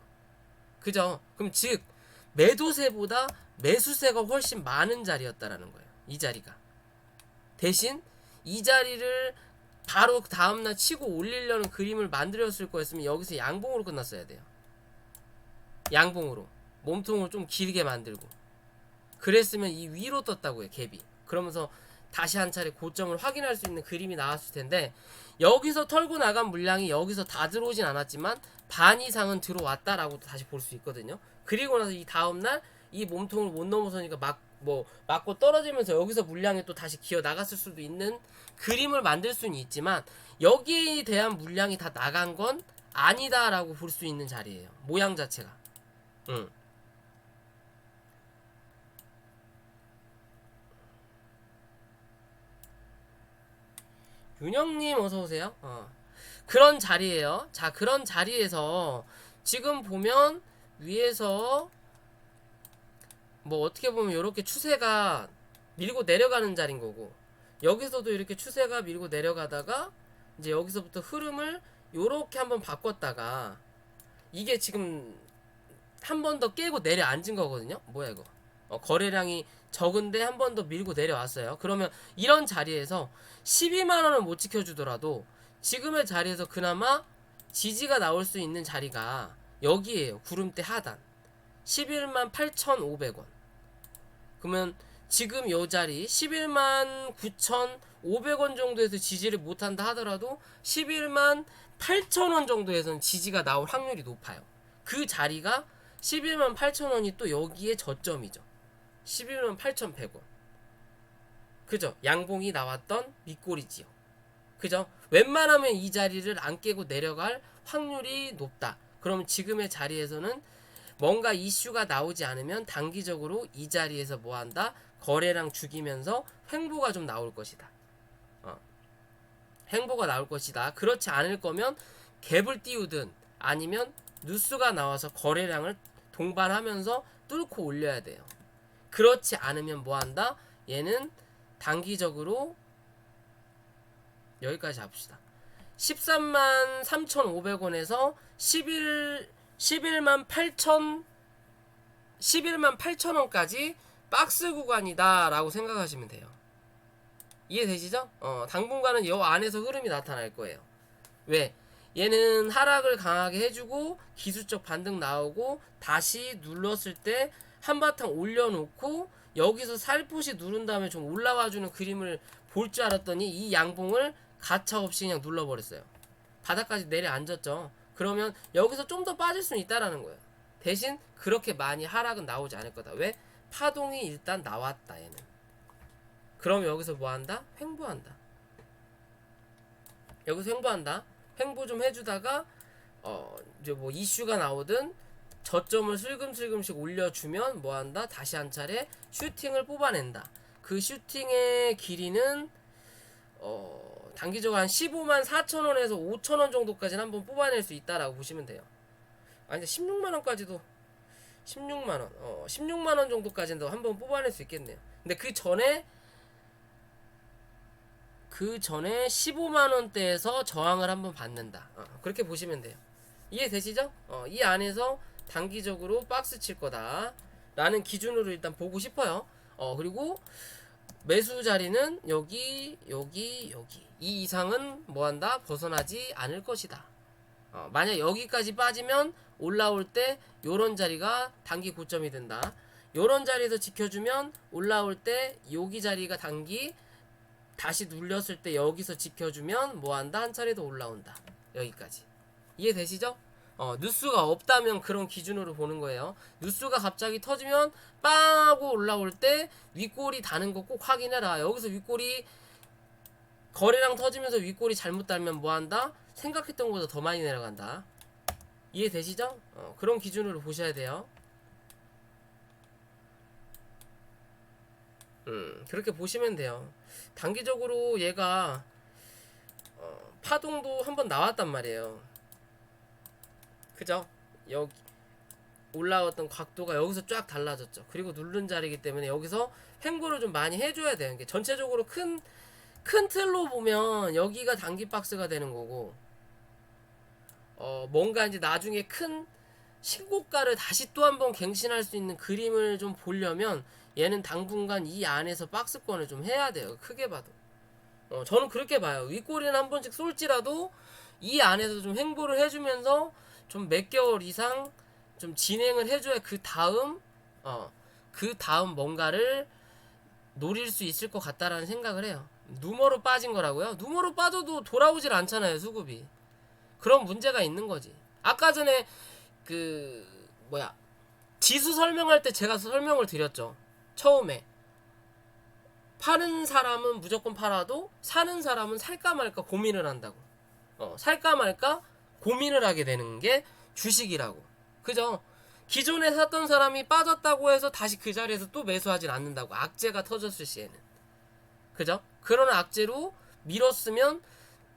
그죠? 그럼 즉 매도세보다 매수세가 훨씬 많은 자리였다라는 거예요. 이 자리가. 대신 이 자리를 바로 다음날 치고 올리려는 그림을 만들었을 거였으면 여기서 양봉으로 끝났어야 돼요. 양봉으로 몸통을 좀 길게 만들고 그랬으면 이 위로 떴다고요, 갭이. 그러면서 다시 한 차례 고점을 확인할 수 있는 그림이 나왔을 텐데 여기서 털고 나간 물량이 여기서 다 들어오진 않았지만 반 이상은 들어왔다라고 다시 볼 수 있거든요. 그리고 나서 이 다음날 이 몸통을 못 넘어서니까 맞고 떨어지면서 여기서 물량이 또 다시 기어 나갔을 수도 있는 그림을 만들 수는 있지만 여기에 대한 물량이 다 나간 건 아니다라고 볼 수 있는 자리예요. 모양 자체가. 윤영님 어서오세요. 그런 자리에요. 자, 그런 자리에서 지금 보면 위에서 뭐 어떻게 보면 이렇게 추세가 밀고 내려가는 자리인 거고 여기서도 이렇게 추세가 밀고 내려가다가 이제 여기서부터 흐름을 요렇게 한번 바꿨다가 이게 지금 한 번 더 깨고 내려앉은 거거든요. 뭐야 이거? 거래량이 적은데 한 번 더 밀고 내려왔어요. 그러면 이런 자리에서 12만원을 못 지켜주더라도 지금의 자리에서 그나마 지지가 나올 수 있는 자리가 여기에요. 구름대 하단 11만 8,500원. 그러면 지금 요 자리 11만 9,500원 정도에서 지지를 못한다 하더라도 11만 8,000원 정도에서는 지지가 나올 확률이 높아요. 그 자리가 11만 8,000원이 또 여기에 저점이죠. 11만 8,100원. 그죠? 양봉이 나왔던 밑꼬리 지역. 그죠? 웬만하면 이 자리를 안 깨고 내려갈 확률이 높다. 그럼 지금의 자리에서는 뭔가 이슈가 나오지 않으면 단기적으로 이 자리에서 뭐한다? 거래량 죽이면서 횡보가 좀 나올 것이다. 횡보가 나올 것이다. 그렇지 않을 거면 갭을 띄우든 아니면 뉴스가 나와서 거래량을 동반하면서 뚫고 올려야 돼요. 그렇지 않으면 뭐한다? 얘는 단기적으로 여기까지 잡읍시다. 13만 3,500원에서 11만 8,000원까지 박스 구간이다 라고 생각하시면 돼요. 이해되시죠? 당분간은 이 안에서 흐름이 나타날 거예요. 왜? 얘는 하락을 강하게 해주고 기술적 반등 나오고 다시 눌렀을 때 한바탕 올려놓고 여기서 살포시 누른 다음에 좀 올라와주는 그림을 볼 줄 알았더니 이 양봉을 가차없이 그냥 눌러버렸어요. 바닥까지 내려앉았죠. 그러면 여기서 좀 더 빠질 수는 있다라는 거예요. 대신 그렇게 많이 하락은 나오지 않을 거다. 왜? 파동이 일단 나왔다 얘는. 그럼 여기서 뭐한다? 횡보한다. 여기서 횡보한다. 횡보 좀 해주다가 이제 뭐 이슈가 나오든 저점을 슬금슬금씩 올려주면 뭐한다? 다시 한 차례 슈팅을 뽑아낸다. 그 슈팅의 길이는 단기적으로 한 15만 4천원에서 5천원 정도까지는 한번 뽑아낼 수 있다라고 보시면 돼요. 아니 16만원까지도 16만원 16만원 정도까지는 한번 뽑아낼 수 있겠네요. 근데 그 전에 15만원대에서 저항을 한번 받는다. 그렇게 보시면 돼요. 이해되시죠? 이 안에서 단기적으로 박스 칠 거다 라는 기준으로 일단 보고 싶어요. 그리고 매수 자리는 여기 이 이상은 뭐한다? 벗어나지 않을 것이다. 만약 여기까지 빠지면 올라올 때 요런 자리가 단기 고점이 된다. 요런 자리에서 지켜주면 올라올 때 여기 자리가 단기 다시 눌렸을 때 여기서 지켜주면 뭐한다? 한 차례 더 올라온다. 여기까지. 이해되시죠? 뉴스가 없다면 그런 기준으로 보는 거예요. 뉴스가 갑자기 터지면 빵 하고 올라올 때 윗골이 다는 거 꼭 확인해라. 여기서 윗골이 거래량 터지면서 윗골이 잘못 달면 뭐한다? 생각했던 것보다 더 많이 내려간다. 이해되시죠? 그런 기준으로 보셔야 돼요. 그렇게 보시면 돼요. 단기적으로 얘가 파동도 한번 나왔단 말이에요. 그죠? 여기 올라왔던 각도가 여기서 쫙 달라졌죠. 그리고 누른 자리이기 때문에 여기서 횡보를 좀 많이 해줘야 돼요. 이게 전체적으로 큰 틀로 보면 여기가 단기 박스가 되는 거고, 뭔가 이제 나중에 큰 신고가를 다시 또 한번 갱신할 수 있는 그림을 좀 보려면 얘는 당분간 이 안에서 박스권을 좀 해야 돼요. 크게 봐도. 저는 그렇게 봐요. 윗꼬리는 한 번씩 쏠지라도 이 안에서 좀 횡보를 해주면서 좀 몇 개월 이상 좀 진행을 해줘야 그 다음 뭔가를 노릴 수 있을 것 같다라는 생각을 해요. 누머로 빠진 거라고요? 누머로 빠져도 돌아오질 않잖아요, 수급이. 그런 문제가 있는 거지. 아까 전에 그 뭐야 지수 설명할 때 제가 설명을 드렸죠. 처음에 파는 사람은 무조건 팔아도 사는 사람은 살까 말까 고민을 한다고. 살까 말까 고민을 하게 되는 게 주식이라고. 그죠? 기존에 샀던 사람이 빠졌다고 해서 다시 그 자리에서 또 매수하진 않는다고. 악재가 터졌을 시에는. 그죠? 그런 악재로 밀었으면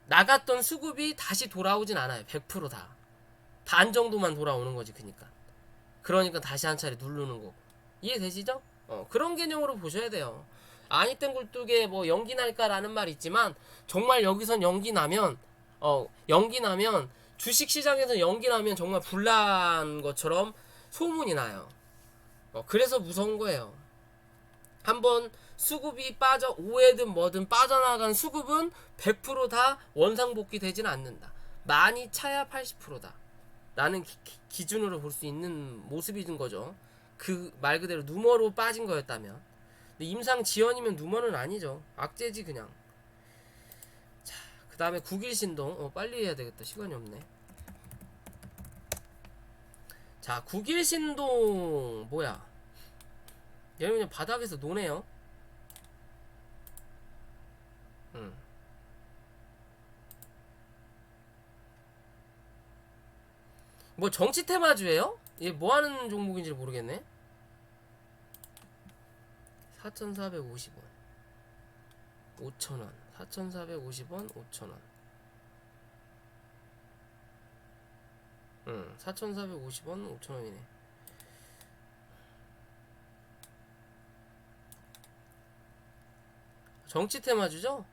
나갔던 수급이 다시 돌아오진 않아요. 100% 다. 반 정도만 돌아오는 거지, 그러니까 다시 한 차례 누르는 거고. 이해되시죠? 그런 개념으로 보셔야 돼요. 아니땐 굴뚝에 뭐 연기 날까라는 말이 있지만 정말 여기선 연기 나면 주식 시장에서 연기 나면 정말 불난 것처럼 소문이 나요. 그래서 무서운 거예요. 한번 수급이 빠져 5회든 뭐든 빠져나간 수급은 100%다 원상복귀 되지는 않는다. 많이 차야 80%다. 라는 기준으로 볼 수 있는 모습이 된 거죠. 그 말 그대로 누머로 빠진 거였다면. 근데 임상 지연이면 누머는 아니죠. 악재지 그냥. 자, 그 다음에 국일신동. 빨리 해야 되겠다. 시간이 없네. 자, 국일신동 뭐야? 얘는 그냥 바닥에서 노네요. 뭐 정치 테마주예요? 얘 뭐 하는 종목인지 모르겠네. 4,450원 5,000원 4,450원 5,000원 4,450원 5,000원이네. 정치 테마주죠?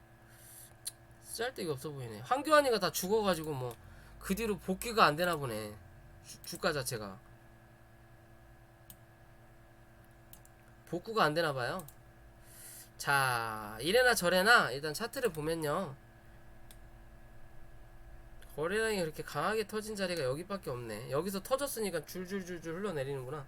쓸데기 없어 보이네. 황교안이가 다 죽어가지고 뭐 그 뒤로 복귀가 안 되나 보네. 주가 자체가 복구가 안 되나 봐요. 자, 이래나 저래나 일단 차트를 보면요. 거래량이 그렇게 강하게 터진 자리가 여기밖에 없네. 여기서 터졌으니까 줄줄줄줄 흘러내리는구나.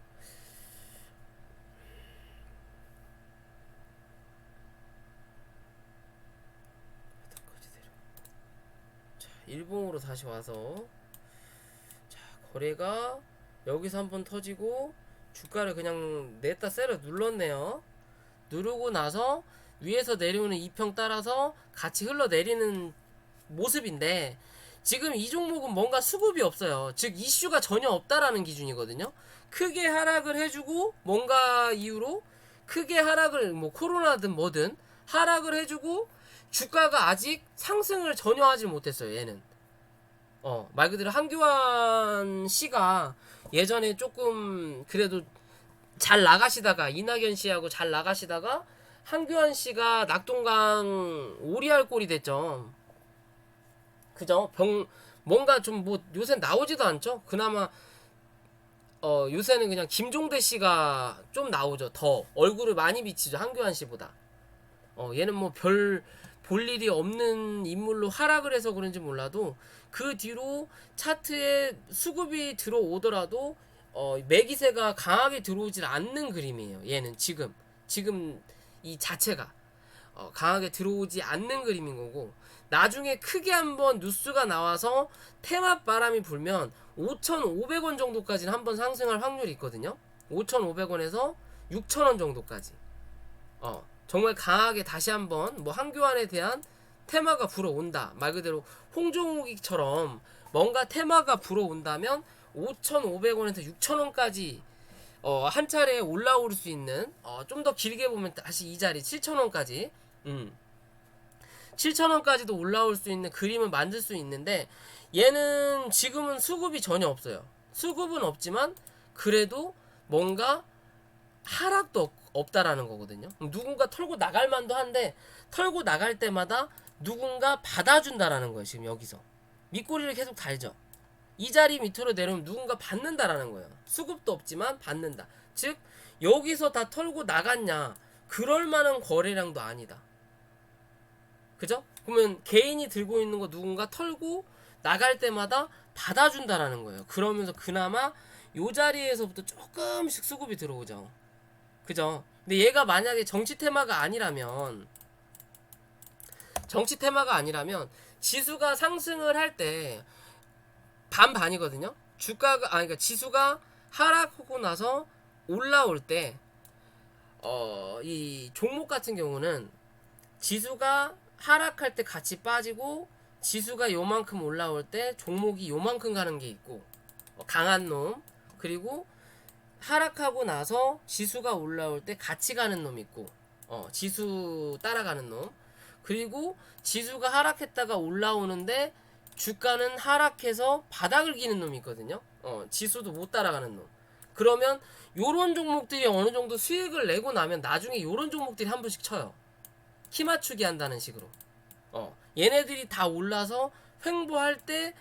자, 일봉으로 다시 와서 자, 거래가 여기서 한번 터지고 주가를 그냥 냈다 세려 눌렀네요. 누르고 나서 위에서 내려오는 이평 따라서 같이 흘러내리는 모습인데 지금 이 종목은 뭔가 수급이 없어요. 즉 이슈가 전혀 없다라는 기준이거든요. 크게 하락을 해주고 뭔가 이유로 크게 하락을 뭐 코로나든 뭐든 하락을 해주고 주가가 아직 상승을 전혀 하지 못했어요. 얘는 말 그대로 한교안 씨가 예전에 조금 그래도 잘 나가시다가 이낙연 씨하고 잘 나가시다가 한교안 씨가 낙동강 오리알 꼴이 됐죠. 그죠? 뭔가 좀 뭐 요새 나오지도 않죠. 그나마 요새는 그냥 김종대 씨가 좀 나오죠. 더 얼굴을 많이 비치죠. 한교안 씨보다. 얘는 뭐 별 볼 일이 없는 인물로 하락을 해서 그런지 몰라도 그 뒤로 차트에 수급이 들어오더라도 매기세가 강하게 들어오질 않는 그림이에요. 얘는 지금 이 자체가 강하게 들어오지 않는 그림인 거고 나중에 크게 한번 뉴스가 나와서 테마 바람이 불면 5,500원 정도까지는 한번 상승할 확률이 있거든요. 5,500원에서 6,000원 정도까지. 정말 강하게 다시 한번 뭐 한교안에 대한 테마가 불어온다. 말 그대로 홍종욱이처럼 뭔가 테마가 불어온다면 5,500원에서 6,000원까지 한 차례에 올라올 수 있는 좀 더 길게 보면 다시 이 자리 7,000원까지 7,000원까지도 올라올 수 있는 그림을 만들 수 있는데 얘는 지금은 수급이 전혀 없어요. 수급은 없지만 그래도 뭔가 하락도 없다라는 거거든요. 누군가 털고 나갈 만도 한데 털고 나갈 때마다 누군가 받아준다라는 거예요. 지금 여기서 밑꼬리를 계속 달죠. 이 자리 밑으로 내려오면 누군가 받는다라는 거예요. 수급도 없지만 받는다. 즉 여기서 다 털고 나갔냐 그럴 만한 거래량도 아니다. 그죠? 그러면 개인이 들고 있는 거 누군가 털고 나갈 때마다 받아준다라는 거예요. 그러면서 그나마 요 자리에서부터 조금씩 수급이 들어오죠. 그죠? 근데 얘가 만약에 정치 테마가 아니라면 지수가 상승을 할 때 반반이거든요. 주가가 그러니까 지수가 하락하고 나서 올라올 때 이 종목 같은 경우는 지수가 하락할 때 같이 빠지고 지수가 요만큼 올라올 때 종목이 요만큼 가는 게 있고 강한 놈, 그리고 하락하고 나서 지수가 올라올 때 같이 가는 놈 있고 지수 따라가는 놈, 그리고 지수가 하락했다가 올라오는데 주가는 하락해서 바닥을 기는 놈이 있거든요. 지수도 못 따라가는 놈. 그러면 요런 종목들이 어느 정도 수익을 내고 나면 나중에 요런 종목들이 한 번씩 쳐요. 키 맞추기 한다는 식으로. 얘네들이 다 올라서 횡보할 때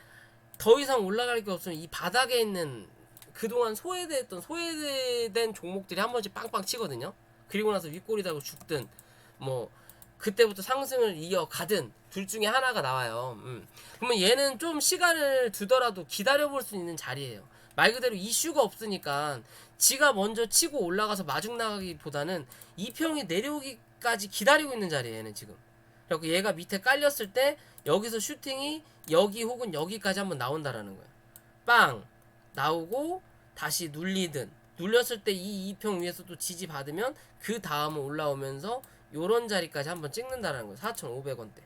더 이상 올라갈 게 없으면 이 바닥에 있는 그동안 소외된 종목들이 한 번씩 빵빵 치거든요. 그리고 나서 윗꼬리 달고 죽든 뭐 그때부터 상승을 이어가든 둘 중에 하나가 나와요. 그러면 얘는 좀 시간을 두더라도 기다려볼 수 있는 자리예요. 말 그대로 이슈가 없으니까 지가 먼저 치고 올라가서 마중 나가기보다는 이평이 내려오기까지 기다리고 있는 자리예요. 얘는 지금. 그리고 얘가 밑에 깔렸을 때 여기서 슈팅이 여기 혹은 여기까지 한번 나온다라는 거예요. 빵 나오고 다시 눌리든, 눌렸을 때 이 2평 위에서 또 지지 받으면 그 다음은 올라오면서 요런 자리까지 한번 찍는다라는 거예요. 4,500원대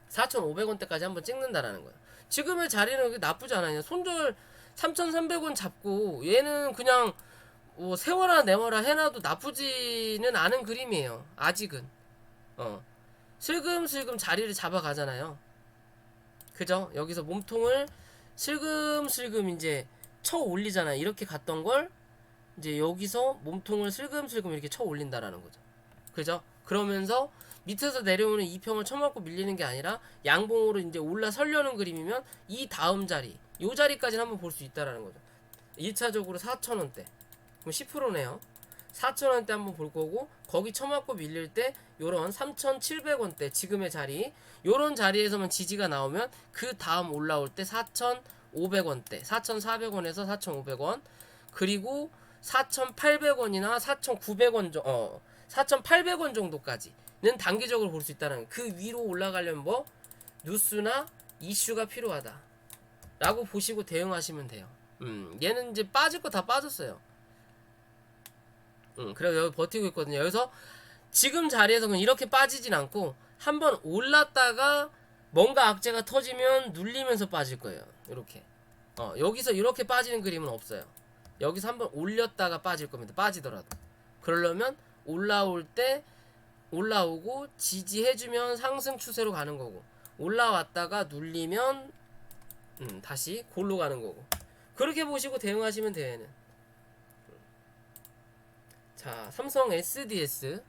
4,500원대까지 한번 찍는다라는 거예요. 지금의 자리는 나쁘지 않아요. 손절 3,300원 잡고 얘는 그냥 뭐 세워라 내워라 해놔도 나쁘지는 않은 그림이에요. 아직은 슬금슬금 자리를 잡아가잖아요. 그죠? 여기서 몸통을 슬금슬금 이제 쳐 올리잖아요. 이렇게 갔던 걸 이제 여기서 몸통을 슬금슬금 이렇게 쳐 올린다라는 거죠. 그죠? 그러면서 밑에서 내려오는 2평을 쳐맞고 밀리는 게 아니라 양봉으로 이제 올라서려는 그림이면 이 다음 자리, 요 자리까지는 한번 볼 수 있다라는 거죠. 1차적으로 4,000원대. 그럼 10%네요. 4,000원대 한번 볼 거고, 거기 쳐맞고 밀릴 때 요런 3,700원대 지금의 자리, 요런 자리에서만 지지가 나오면 그 다음 올라올 때 4,500원대, 4,400원에서 4,500원, 그리고 4,800원이나 4,900원 4,800원 정도까지는 단기적으로 볼 수 있다는, 그 위로 올라가려면 뭐 뉴스나 이슈가 필요하다 라고 보시고 대응하시면 돼요. 얘는 이제 빠질 거 다 빠졌어요. 그래서 여기 버티고 있거든요. 여기서 지금 자리에서 그냥 이렇게 빠지진 않고 한번 올랐다가 뭔가 악재가 터지면 눌리면서 빠질 거예요. 이렇게 여기서 이렇게 빠지는 그림은 없어요. 여기서 한번 올렸다가 빠질 겁니다. 빠지더라도. 그러려면 올라올 때 올라오고 지지해주면 상승 추세로 가는 거고, 올라왔다가 눌리면 다시 골로 가는 거고, 그렇게 보시고 대응하시면 돼요. 얘는. 자, 삼성 SDS.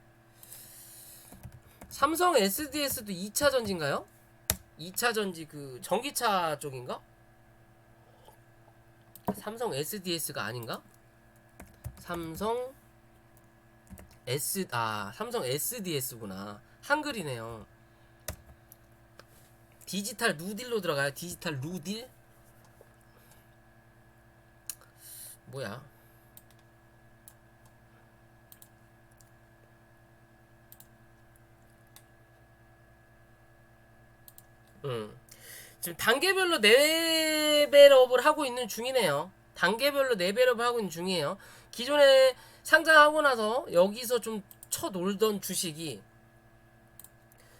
삼성 SDS도 2차 전지인가요? 2차 전지 그 전기차 쪽인가? 삼성 SDS가 아닌가? 삼성 SDS구나. 한글이네요. 디지털 누딜로 들어가요. 디지털 누딜? 뭐야? 지금 단계별로 레벨업을 하고 있는 중이네요. 단계별로 레벨업을 하고 있는 중이에요. 기존에 상장하고 나서 여기서 좀 쳐놀던 주식이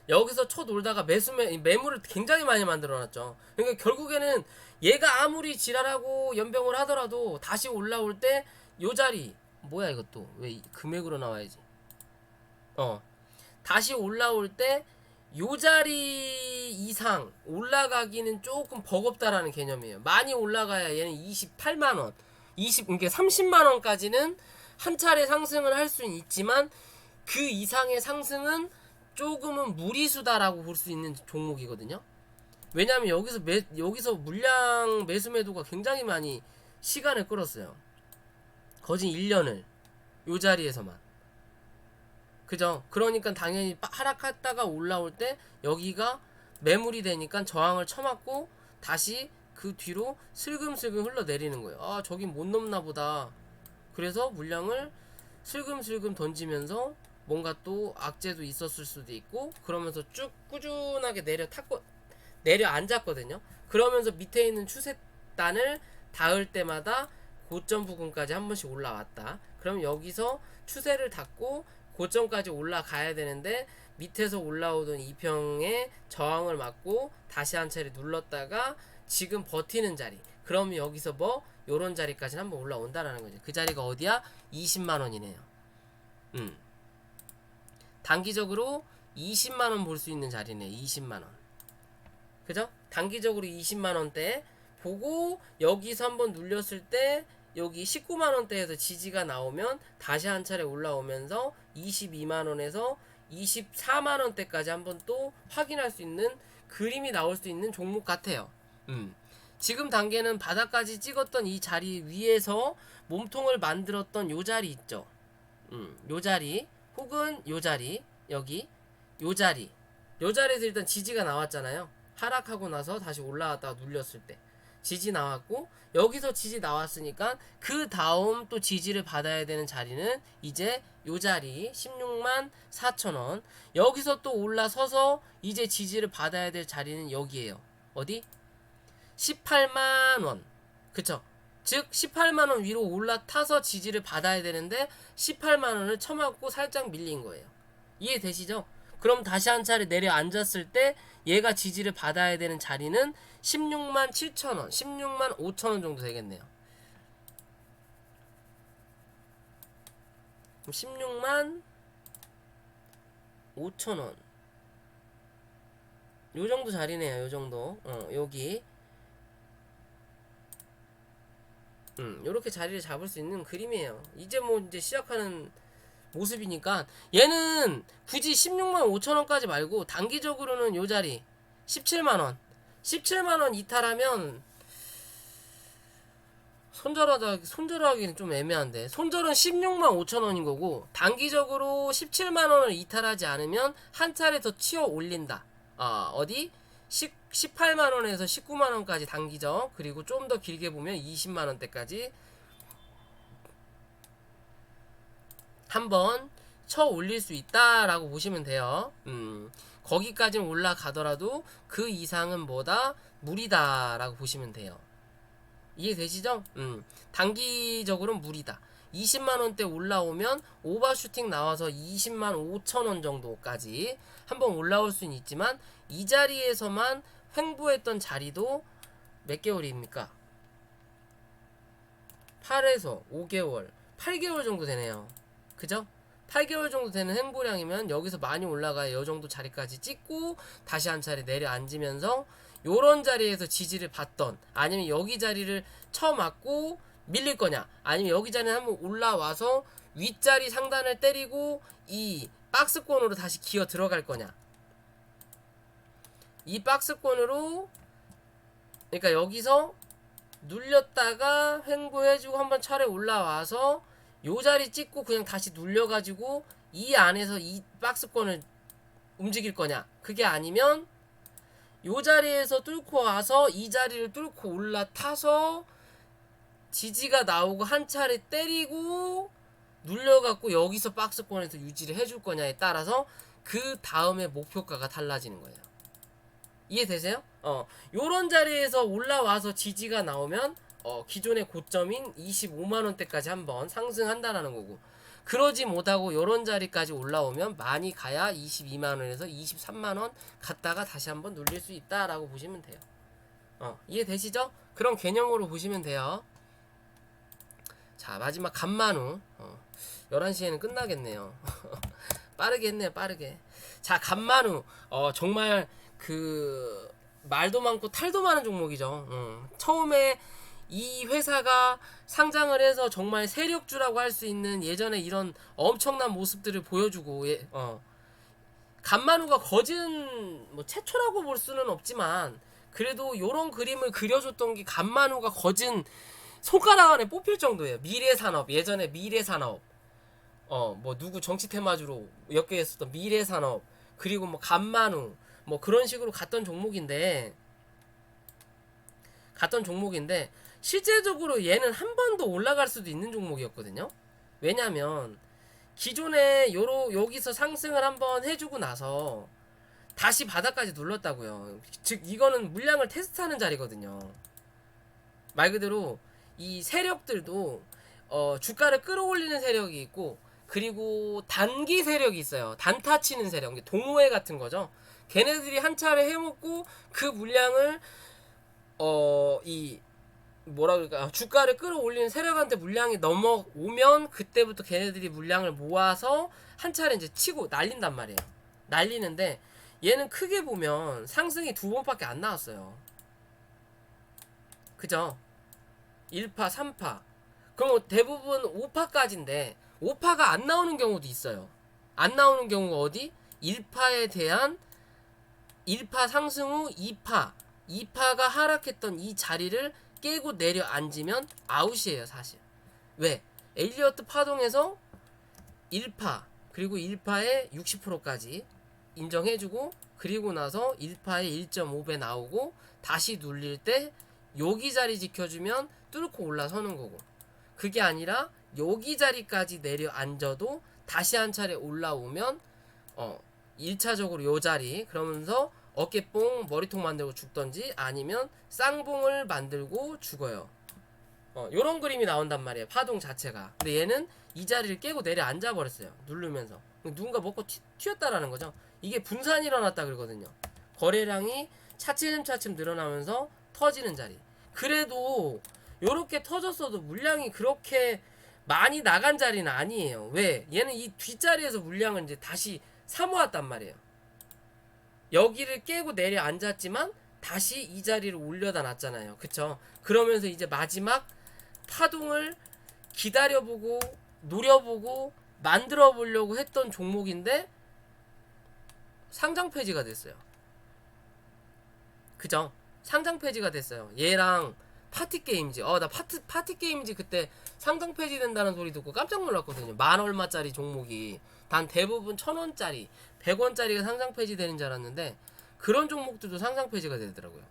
여기서 쳐놀다가 매물을 굉장히 많이 만들어놨죠. 그러니까 결국에는 얘가 아무리 지랄하고 연병을 하더라도 다시 올라올 때 요 자리, 뭐야 이것도 왜 금액으로 나와야지. 다시 올라올 때 요 자리 이상 올라가기는 조금 버겁다라는 개념이에요. 많이 올라가야 얘는 28만원, 그러니까 30만원까지는 한 차례 상승을 할 수는 있지만 그 이상의 상승은 조금은 무리수다라고 볼 수 있는 종목이거든요. 왜냐하면 여기서 물량 매수 매도가 굉장히 많이 시간을 끌었어요. 거진 1년을 요 자리에서만. 그죠? 그러니까 당연히 하락했다가 올라올 때 여기가 매물이 되니까 저항을 쳐맞고 다시 그 뒤로 슬금슬금 흘러내리는 거예요. 아, 저긴 못 넘나 보다. 그래서 물량을 슬금슬금 던지면서 뭔가 또 악재도 있었을 수도 있고, 그러면서 쭉 꾸준하게 내려앉았거든요. 그러면서 밑에 있는 추세단을 닿을 때마다 고점 부근까지 한 번씩 올라왔다. 그럼 여기서 추세를 닫고 고점까지 올라가야 되는데 밑에서 올라오던 이평의 저항을 맞고 다시 한 차례 눌렀다가 지금 버티는 자리. 그럼 여기서 뭐 요런 자리까지 한번 올라온다라는 거죠. 그 자리가 어디야? 20만 원이네요. 단기적으로 20만 원 볼 수 있는 자리네. 20만 원. 그죠? 단기적으로 20만 원대 보고 여기서 한번 눌렸을 때 여기 19만 원대에서 지지가 나오면 다시 한 차례 올라오면서 22만 원에서 24만 원대까지 한번 또 확인할 수 있는 그림이 나올 수 있는 종목 같아요. 지금 단계는 바닥까지 찍었던 이 자리 위에서 몸통을 만들었던 요 자리 있죠. 요 자리 혹은 요 자리, 여기 요 자리, 요 자리에서 일단 지지가 나왔잖아요. 하락하고 나서 다시 올라왔다가 눌렸을 때 지지 나왔고, 여기서 지지 나왔으니까 그 다음 또 지지를 받아야 되는 자리는 이제 요 자리 16만 4천 원. 여기서 또 올라서서 이제 지지를 받아야 될 자리는 여기에요. 어디? 18만 원. 그쵸? 즉 18만 원 위로 올라타서 지지를 받아야 되는데 18만 원을 쳐맞고 살짝 밀린 거예요. 이해되시죠? 그럼 다시 한 차례 내려앉았을 때 얘가 지지를 받아야 되는 자리는 16만 7천 원, 16만 5천 원 정도 되겠네요. 16만 5천 원. 요 정도 자리네요. 요 정도. 여기. 요렇게 자리를 잡을 수 있는 그림이에요. 이제 뭐 이제 시작하는 모습이니까 얘는 굳이 16만 5천 원까지 말고 단기적으로는 요 자리 17만 원. 17만 원 이탈하면 손절하기는 좀 애매한데, 손절은 16만 5천 원인 거고 단기적으로 17만 원을 이탈하지 않으면 한 차례 더 치어 올린다. 어디? 18만 원에서 19만 원까지 단기적, 그리고 좀 더 길게 보면 20만 원대까지 한번 쳐 올릴 수 있다라고 보시면 돼요. 거기까지는 올라가더라도 그 이상은 뭐다? 무리다라고 보시면 돼요. 이해되시죠? 단기적으로는 무리다. 20만 원대 올라오면 오버슈팅 나와서 20만 5천 원 정도까지 한번 올라올 수는 있지만, 이 자리에서만 횡보했던 자리도 몇 개월입니까? 8에서 5개월, 8개월 정도 되네요. 그죠? 8개월 정도 되는 횡보량이면 여기서 많이 올라가야 이 정도 자리까지 찍고 다시 한 차례 내려앉으면서 요런 자리에서 지지를 받던, 아니면 여기 자리를 쳐맞고 밀릴 거냐, 아니면 여기 자리에 한번 올라와서 윗자리 상단을 때리고 이 박스권으로 다시 기어 들어갈 거냐. 이 박스권으로, 그러니까 여기서 눌렸다가 횡보해주고 한번 차례 올라와서 요 자리 찍고 그냥 다시 눌려가지고 이 안에서 이 박스권을 움직일 거냐. 그게 아니면 요 자리에서 뚫고 와서 이 자리를 뚫고 올라타서 지지가 나오고 한 차례 때리고 눌려갖고 여기서 박스권에서 유지를 해줄 거냐에 따라서 그 다음에 목표가가 달라지는 거예요. 이해되세요? 요런 자리에서 올라와서 지지가 나오면 기존의 고점인 25만원대까지 한번 상승한다라는 거고, 그러지 못하고 요런 자리까지 올라오면 많이 가야 22만원에서 23만원 갔다가 다시 한번 눌릴 수 있다라고 보시면 돼요. 이해되시죠? 그런 개념으로 보시면 돼요. 자, 마지막 간만우. 11시에는 끝나겠네요. 빠르게 했네요, 빠르게. 자, 간만우. 정말 그 말도 많고 탈도 많은 종목이죠. 처음에 이 회사가 상장을 해서 정말 세력주라고 할 수 있는 예전에 이런 엄청난 모습들을 보여주고, 간만우가 거진 뭐 최초라고 볼 수는 없지만 그래도 요런 그림을 그려줬던 게 간만우가 거진 손가락 안에 뽑힐 정도예요. 미래산업, 예전에 미래산업, 뭐 누구 정치 테마주로 엮여있었던 미래산업, 그리고 뭐 간만우, 뭐 그런 식으로 갔던 종목인데 실제적으로 얘는 한 번 더 올라갈 수도 있는 종목이었거든요. 왜냐면 기존에 여기서 상승을 한번 해주고 나서 다시 바닥까지 눌렀다고요. 즉 이거는 물량을 테스트하는 자리거든요. 말 그대로 이 세력들도 주가를 끌어올리는 세력이 있고, 그리고 단기 세력이 있어요. 단타 치는 세력, 동호회 같은 거죠. 걔네들이 한 차례 해먹고 그 물량을 이 뭐라 그럴까, 주가를 끌어올리는 세력한테 물량이 넘어오면 그때부터 걔네들이 물량을 모아서 한 차례 이제 치고 날린단 말이에요. 날리는데 얘는 크게 보면 상승이 두 번밖에 안 나왔어요. 그죠? 1파, 3파. 그럼 대부분 5파까지인데 5파가 안 나오는 경우도 있어요. 안 나오는 경우가 어디? 1파에 대한 1파 상승 후 2파가 하락했던 이 자리를 깨고 내려앉으면 아웃이에요, 사실. 왜? 엘리어트 파동에서 1파, 그리고 1파에 60%까지 인정해주고, 그리고 나서 1파에 1.5배 나오고 다시 눌릴 때 여기 자리 지켜주면 뚫고 올라서는 거고, 그게 아니라 여기 자리까지 내려앉아도 다시 한 차례 올라오면 1차적으로 요 자리, 그러면서 어깨뽕 머리통 만들고 죽던지 아니면 쌍봉을 만들고 죽어요. 요런 그림이 나온단 말이에요, 파동 자체가. 근데 얘는 이 자리를 깨고 내려앉아 버렸어요, 누르면서. 누군가 먹고 튀었다라는 거죠. 이게 분산이 일어났다 그러거든요. 거래량이 차츰차츰 늘어나면서 터지는 자리. 그래도 요렇게 터졌어도 물량이 그렇게 많이 나간 자리는 아니에요. 왜? 얘는 이 뒷자리에서 물량을 이제 다시 사모았단 말이에요. 여기를 깨고 내려앉았지만 다시 이 자리를 올려다 놨잖아요. 그쵸? 그러면서 이제 마지막 파동을 기다려보고 노려보고 만들어 보려고 했던 종목인데 상장 폐지가 됐어요. 그죠? 상장 폐지가 됐어요. 얘랑 파티 게임즈. 나 파티 게임즈 그때 상장 폐지된다는 소리 듣고 깜짝 놀랐거든요. 만 얼마짜리 종목이 단 대부분 1,000원짜리, 100원짜리가 상장 폐지되는 줄 알았는데 그런 종목들도 상장 폐지가 되더라고요.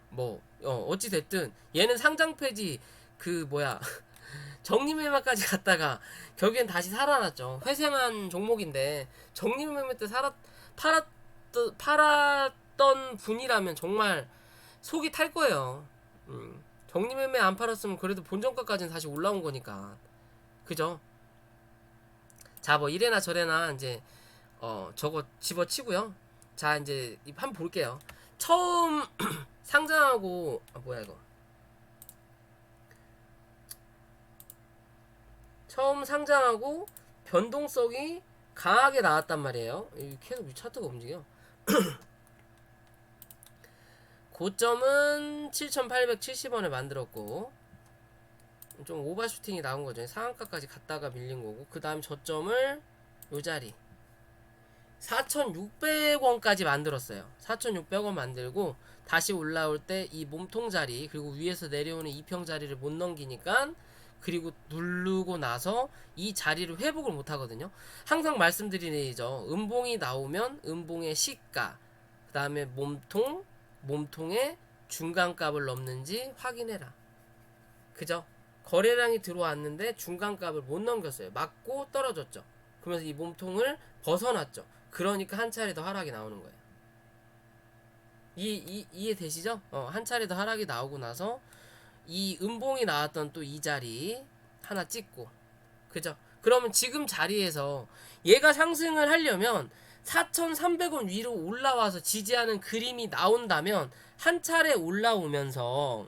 뭐 어찌 됐든 얘는 상장 폐지 정리매매까지 갔다가 결국엔 다시 살아났죠. 회생한 종목인데 정리매매 때 팔았던 분이라면 정말 속이 탈 거예요. 정리매매 안 팔았으면 그래도 본전가까지는 다시 올라온 거니까. 그죠? 자, 뭐 이래나 저래나 이제 저거 집어치고요. 자, 이제 한번 볼게요. 처음 상장하고 뭐야 이거? 처음 상장하고 변동성이 강하게 나왔단 말이에요. 계속 차트가 움직여. 고점은 7,870원을 만들었고 좀 오버슈팅이 나온 거죠. 상한가까지 갔다가 밀린 거고, 그 다음 저점을 요 자리 4,600원까지 만들었어요. 4,600원 만들고 다시 올라올 때 이 몸통 자리, 그리고 위에서 내려오는 이평 자리를 못 넘기니까, 그리고 누르고 나서 이 자리를 회복을 못 하거든요. 항상 말씀드리는 얘기죠. 음봉이 나오면 음봉의 시가, 그 다음에 몸통의 중간값을 넘는지 확인해라. 그죠? 거래량이 들어왔는데 중간값을 못 넘겼어요. 맞고 떨어졌죠. 그러면서 이 몸통을 벗어났죠. 그러니까 한 차례 더 하락이 나오는 거예요. 이해되시죠? 한 차례 더 하락이 나오고 나서 이 음봉이 나왔던 또 이 자리 하나 찍고, 그죠? 그러면 지금 자리에서 얘가 상승을 하려면 4,300원 위로 올라와서 지지하는 그림이 나온다면 한 차례 올라오면서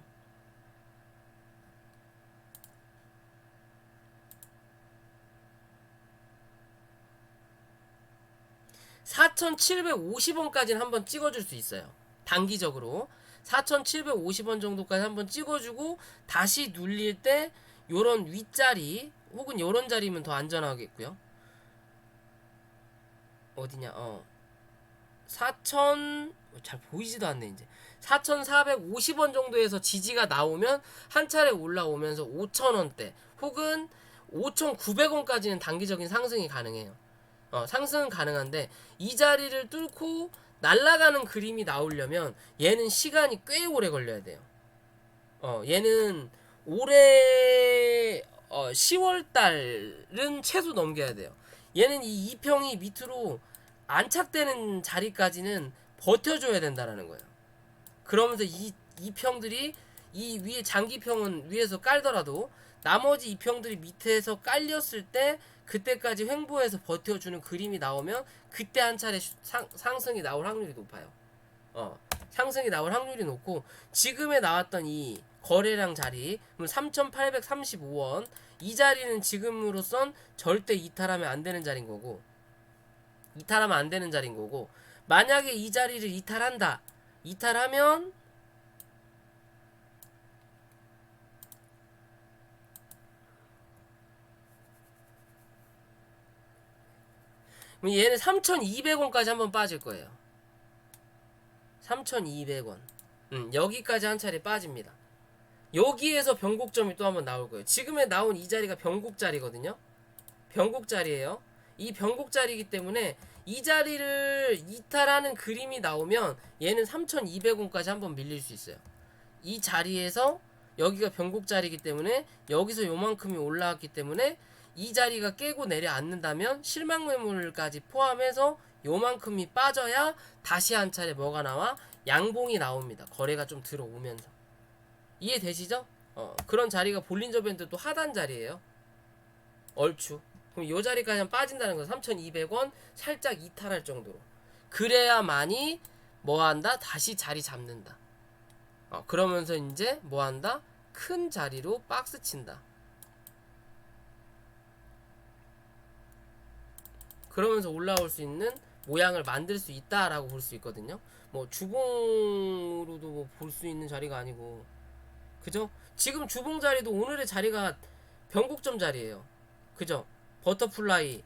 4,750원까지는 한번 찍어줄 수 있어요. 단기적으로 4,750원 정도까지 한번 찍어주고 다시 눌릴 때 요런 윗자리 혹은 요런 자리면 더 안전하겠고요. 어디냐? 4,000 잘 보이지도 않네. 이제 4,450원 정도에서 지지가 나오면 한 차례 올라오면서 5,000원대 혹은 5,900원까지는 단기적인 상승이 가능해요. 상승은 가능한데 이 자리를 뚫고 날아가는 그림이 나오려면 얘는 시간이 꽤 오래 걸려야 돼요. 얘는 올해 10월 달은 최소 넘겨야 돼요. 얘는 이 이평이 밑으로 안착되는 자리까지는 버텨줘야 된다라는 거예요. 그러면서 이 이평들이 이 위에 장기평은 위에서 깔더라도 나머지 이평들이 밑에서 깔렸을 때 그때까지 횡보해서 버텨주는 그림이 나오면 그때 한 차례 상승이 나올 확률이 높아요. 상승이 나올 확률이 높고 지금에 나왔던 이 거래량 자리 3,835원 이 자리는 지금으로선 절대 이탈하면 안 되는 자리인 거고 만약에 이 자리를 이탈하면 얘는 3,200원까지 한번 빠질 거예요. 3,200원. 여기까지 한 차례 빠집니다. 여기에서 변곡점이 또 한번 나올 거예요. 지금에 나온 이 자리가 변곡 자리거든요. 변곡 자리예요. 이 변곡 자리이기 때문에 이 자리를 이탈하는 그림이 나오면 얘는 3,200원까지 한번 밀릴 수 있어요. 이 자리에서 여기가 변곡 자리이기 때문에 여기서 요만큼이 올라왔기 때문에 이 자리가 깨고 내려앉는다면 실망 매물까지 포함해서 요만큼이 빠져야 다시 한 차례 뭐가 나와? 양봉이 나옵니다. 거래가 좀 들어오면서. 이해되시죠? 그런 자리가 볼린저 밴드 또 하단 자리예요. 얼추. 그럼 요 자리까지 빠진다는 건 3,200원 살짝 이탈할 정도로. 그래야만이 뭐한다? 다시 자리 잡는다. 그러면서 이제 뭐한다? 큰 자리로 박스 친다. 그러면서 올라올 수 있는 모양을 만들 수 있다라고 볼 수 있거든요. 뭐 주봉으로도 뭐 볼 수 있는 자리가 아니고, 그죠? 지금 주봉 자리도 오늘의 자리가 변곡점 자리예요. 그죠? 버터플라이,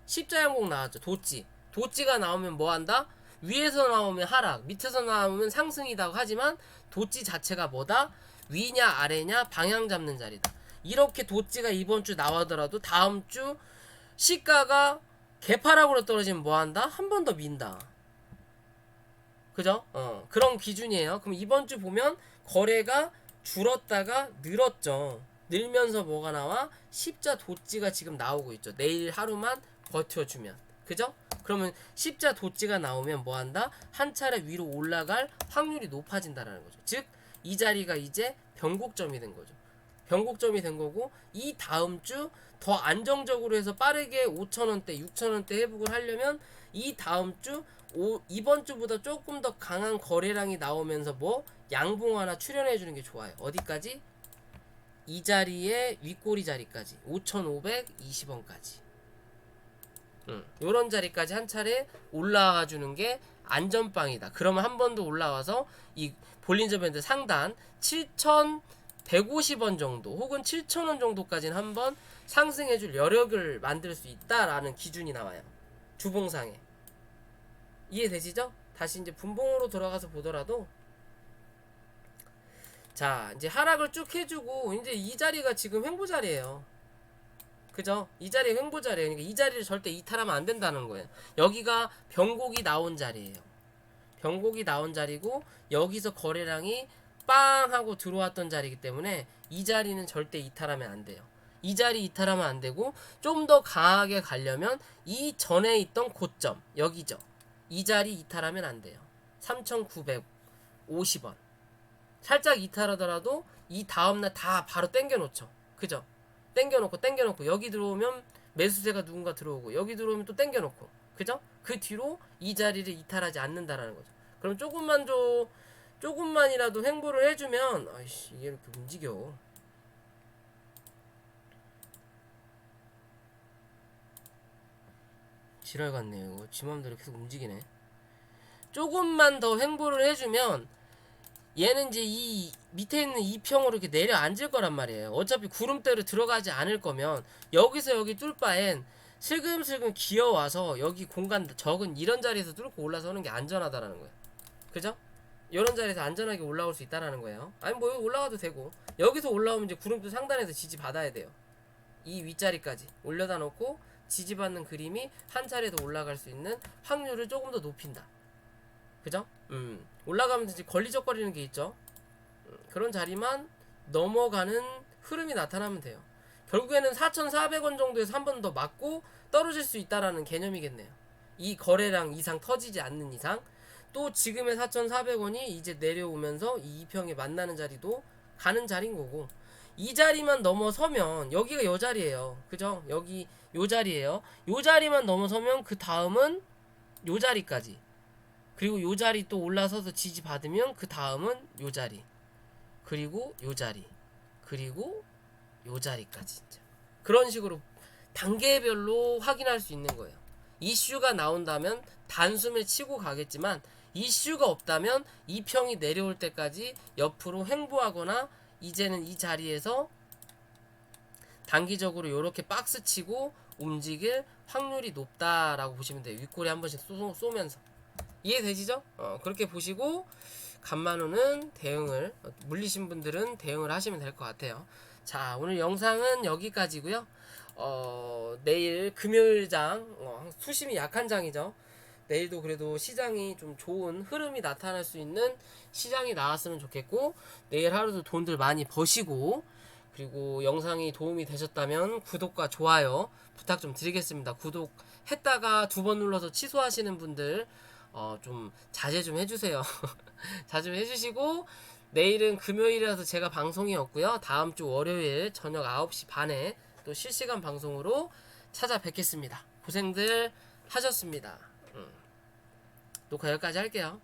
십자양봉 나왔죠. 도찌가 나오면 뭐 한다? 위에서 나오면 하락, 밑에서 나오면 상승이라고 하지만 도찌 자체가 뭐다? 위냐 아래냐 방향 잡는 자리다. 이렇게 도찌가 이번 주 나오더라도 다음 주 시가가 개파락으로 떨어지면 뭐한다? 한 번 더 민다. 그죠? 그런 기준이에요. 그럼 이번 주 보면 거래가 줄었다가 늘었죠. 늘면서 뭐가 나와? 십자 도찌가 지금 나오고 있죠. 내일 하루만 버텨주면. 그죠? 그러면 십자 도찌가 나오면 뭐한다? 한 차례 위로 올라갈 확률이 높아진다라는 거죠. 즉 이 자리가 이제 변곡점이 된 거죠. 변곡점이 된 거고 이 다음 주 더 안정적으로 해서 빠르게 5,000원대, 6,000원대 회복을 하려면 이 다음 주 이번 주보다 조금 더 강한 거래량이 나오면서 뭐 양봉 하나 출현해 주는 게 좋아요. 어디까지? 이 자리에 윗꼬리 자리까지 5,520원까지 요런 자리까지 한 차례 올라와 주는 게 안전빵이다. 그러면 한 번 더 올라와서 이 볼린저 밴드 상단 7,150원 정도 혹은 7,000원 정도까지는 한번 상승해줄 여력을 만들 수 있다라는 기준이 나와요. 주봉상에. 이해되시죠? 다시 이제 분봉으로 들어가서 보더라도 자 이제 하락을 쭉 해주고 이제 이 자리가 지금 횡보 자리예요. 그죠? 이 자리 횡보 자리예요. 그러니까 이 자리를 절대 이탈하면 안 된다는 거예요. 여기가 변곡이 나온 자리예요. 변곡이 나온 자리고 여기서 거래량이 빵 하고 들어왔던 자리이기 때문에 이 자리는 절대 이탈하면 안 돼요. 이 자리 이탈하면 안 되고 좀 더 강하게 가려면 이 전에 있던 고점 여기죠. 이 자리 이탈하면 안 돼요. 3,950원. 살짝 이탈하더라도 이 다음날 다 바로 땡겨 놓죠. 그죠? 땡겨 놓고 여기 들어오면 매수세가 누군가 들어오고 여기 들어오면 또 땡겨 놓고 그죠? 그 뒤로 이 자리를 이탈하지 않는다라는 거죠. 그럼 조금만이라도 횡보를 해주면 아이씨 이게 이렇게 움직여. 지랄 같네요. 이거 지 맘대로 계속 움직이네. 조금만 더 횡보를 해주면 얘는 이제 이 밑에 있는 이평으로 이렇게 내려앉을 거란 말이에요. 어차피 구름대로 들어가지 않을 거면 여기서 여기 뚫 바엔 슬금슬금 기어와서 여기 공간 적은 이런 자리에서 뚫고 올라서는 게 안전하다라는 거예요. 그죠? 이런 자리에서 안전하게 올라올 수 있다라는 거예요. 아니 뭐 여기 올라가도 되고 여기서 올라오면 이제 구름대 상단에서 지지 받아야 돼요. 이 윗자리까지 올려다 놓고 지지받는 그림이 한 차례 더 올라갈 수 있는 확률을 조금 더 높인다. 그죠? 올라가면서 이제 걸리적거리는 게 있죠. 그런 자리만 넘어가는 흐름이 나타나면 돼요. 결국에는 4,400원 정도에서 한 번 더 맞고 떨어질 수 있다라는 개념이겠네요. 이 거래량 이상 터지지 않는 이상. 또 지금의 4,400원이 이제 내려오면서 이 2평에 만나는 자리도 가는 자리인 거고, 이 자리만 넘어서면 여기가 요 자리예요. 그죠? 여기 요 자리예요. 요 자리만 넘어서면 그 다음은 요 자리까지, 그리고 요 자리 또 올라서서 지지 받으면 그 다음은 요 자리, 그리고 요 자리, 그리고 요 자리까지. 진짜 그런 식으로 단계별로 확인할 수 있는 거예요. 이슈가 나온다면 단숨에 치고 가겠지만, 이슈가 없다면 이 평이 내려올 때까지 옆으로 횡보하거나 이제는 이 자리에서 단기적으로 이렇게 박스 치고 움직일 확률이 높다라고 보시면 돼요. 윗꼬리 한 번씩 쏘면서. 이해되시죠? 그렇게 보시고 간만호는 대응을, 물리신 분들은 대응을 하시면 될 것 같아요. 자, 오늘 영상은 여기까지고요. 내일 금요일장, 수심이 약한 장이죠. 내일도 그래도 시장이 좀 좋은 흐름이 나타날 수 있는 시장이 나왔으면 좋겠고, 내일 하루도 돈들 많이 버시고, 그리고 영상이 도움이 되셨다면 구독과 좋아요 부탁 좀 드리겠습니다. 구독했다가 2번 눌러서 취소하시는 분들 좀 자제 좀 해주세요. 자제 좀 해주시고, 내일은 금요일이라서 제가 방송이 없고요. 다음 주 월요일 저녁 9시 반에 또 실시간 방송으로 찾아뵙겠습니다. 고생들 하셨습니다. 녹화 여기까지 할게요.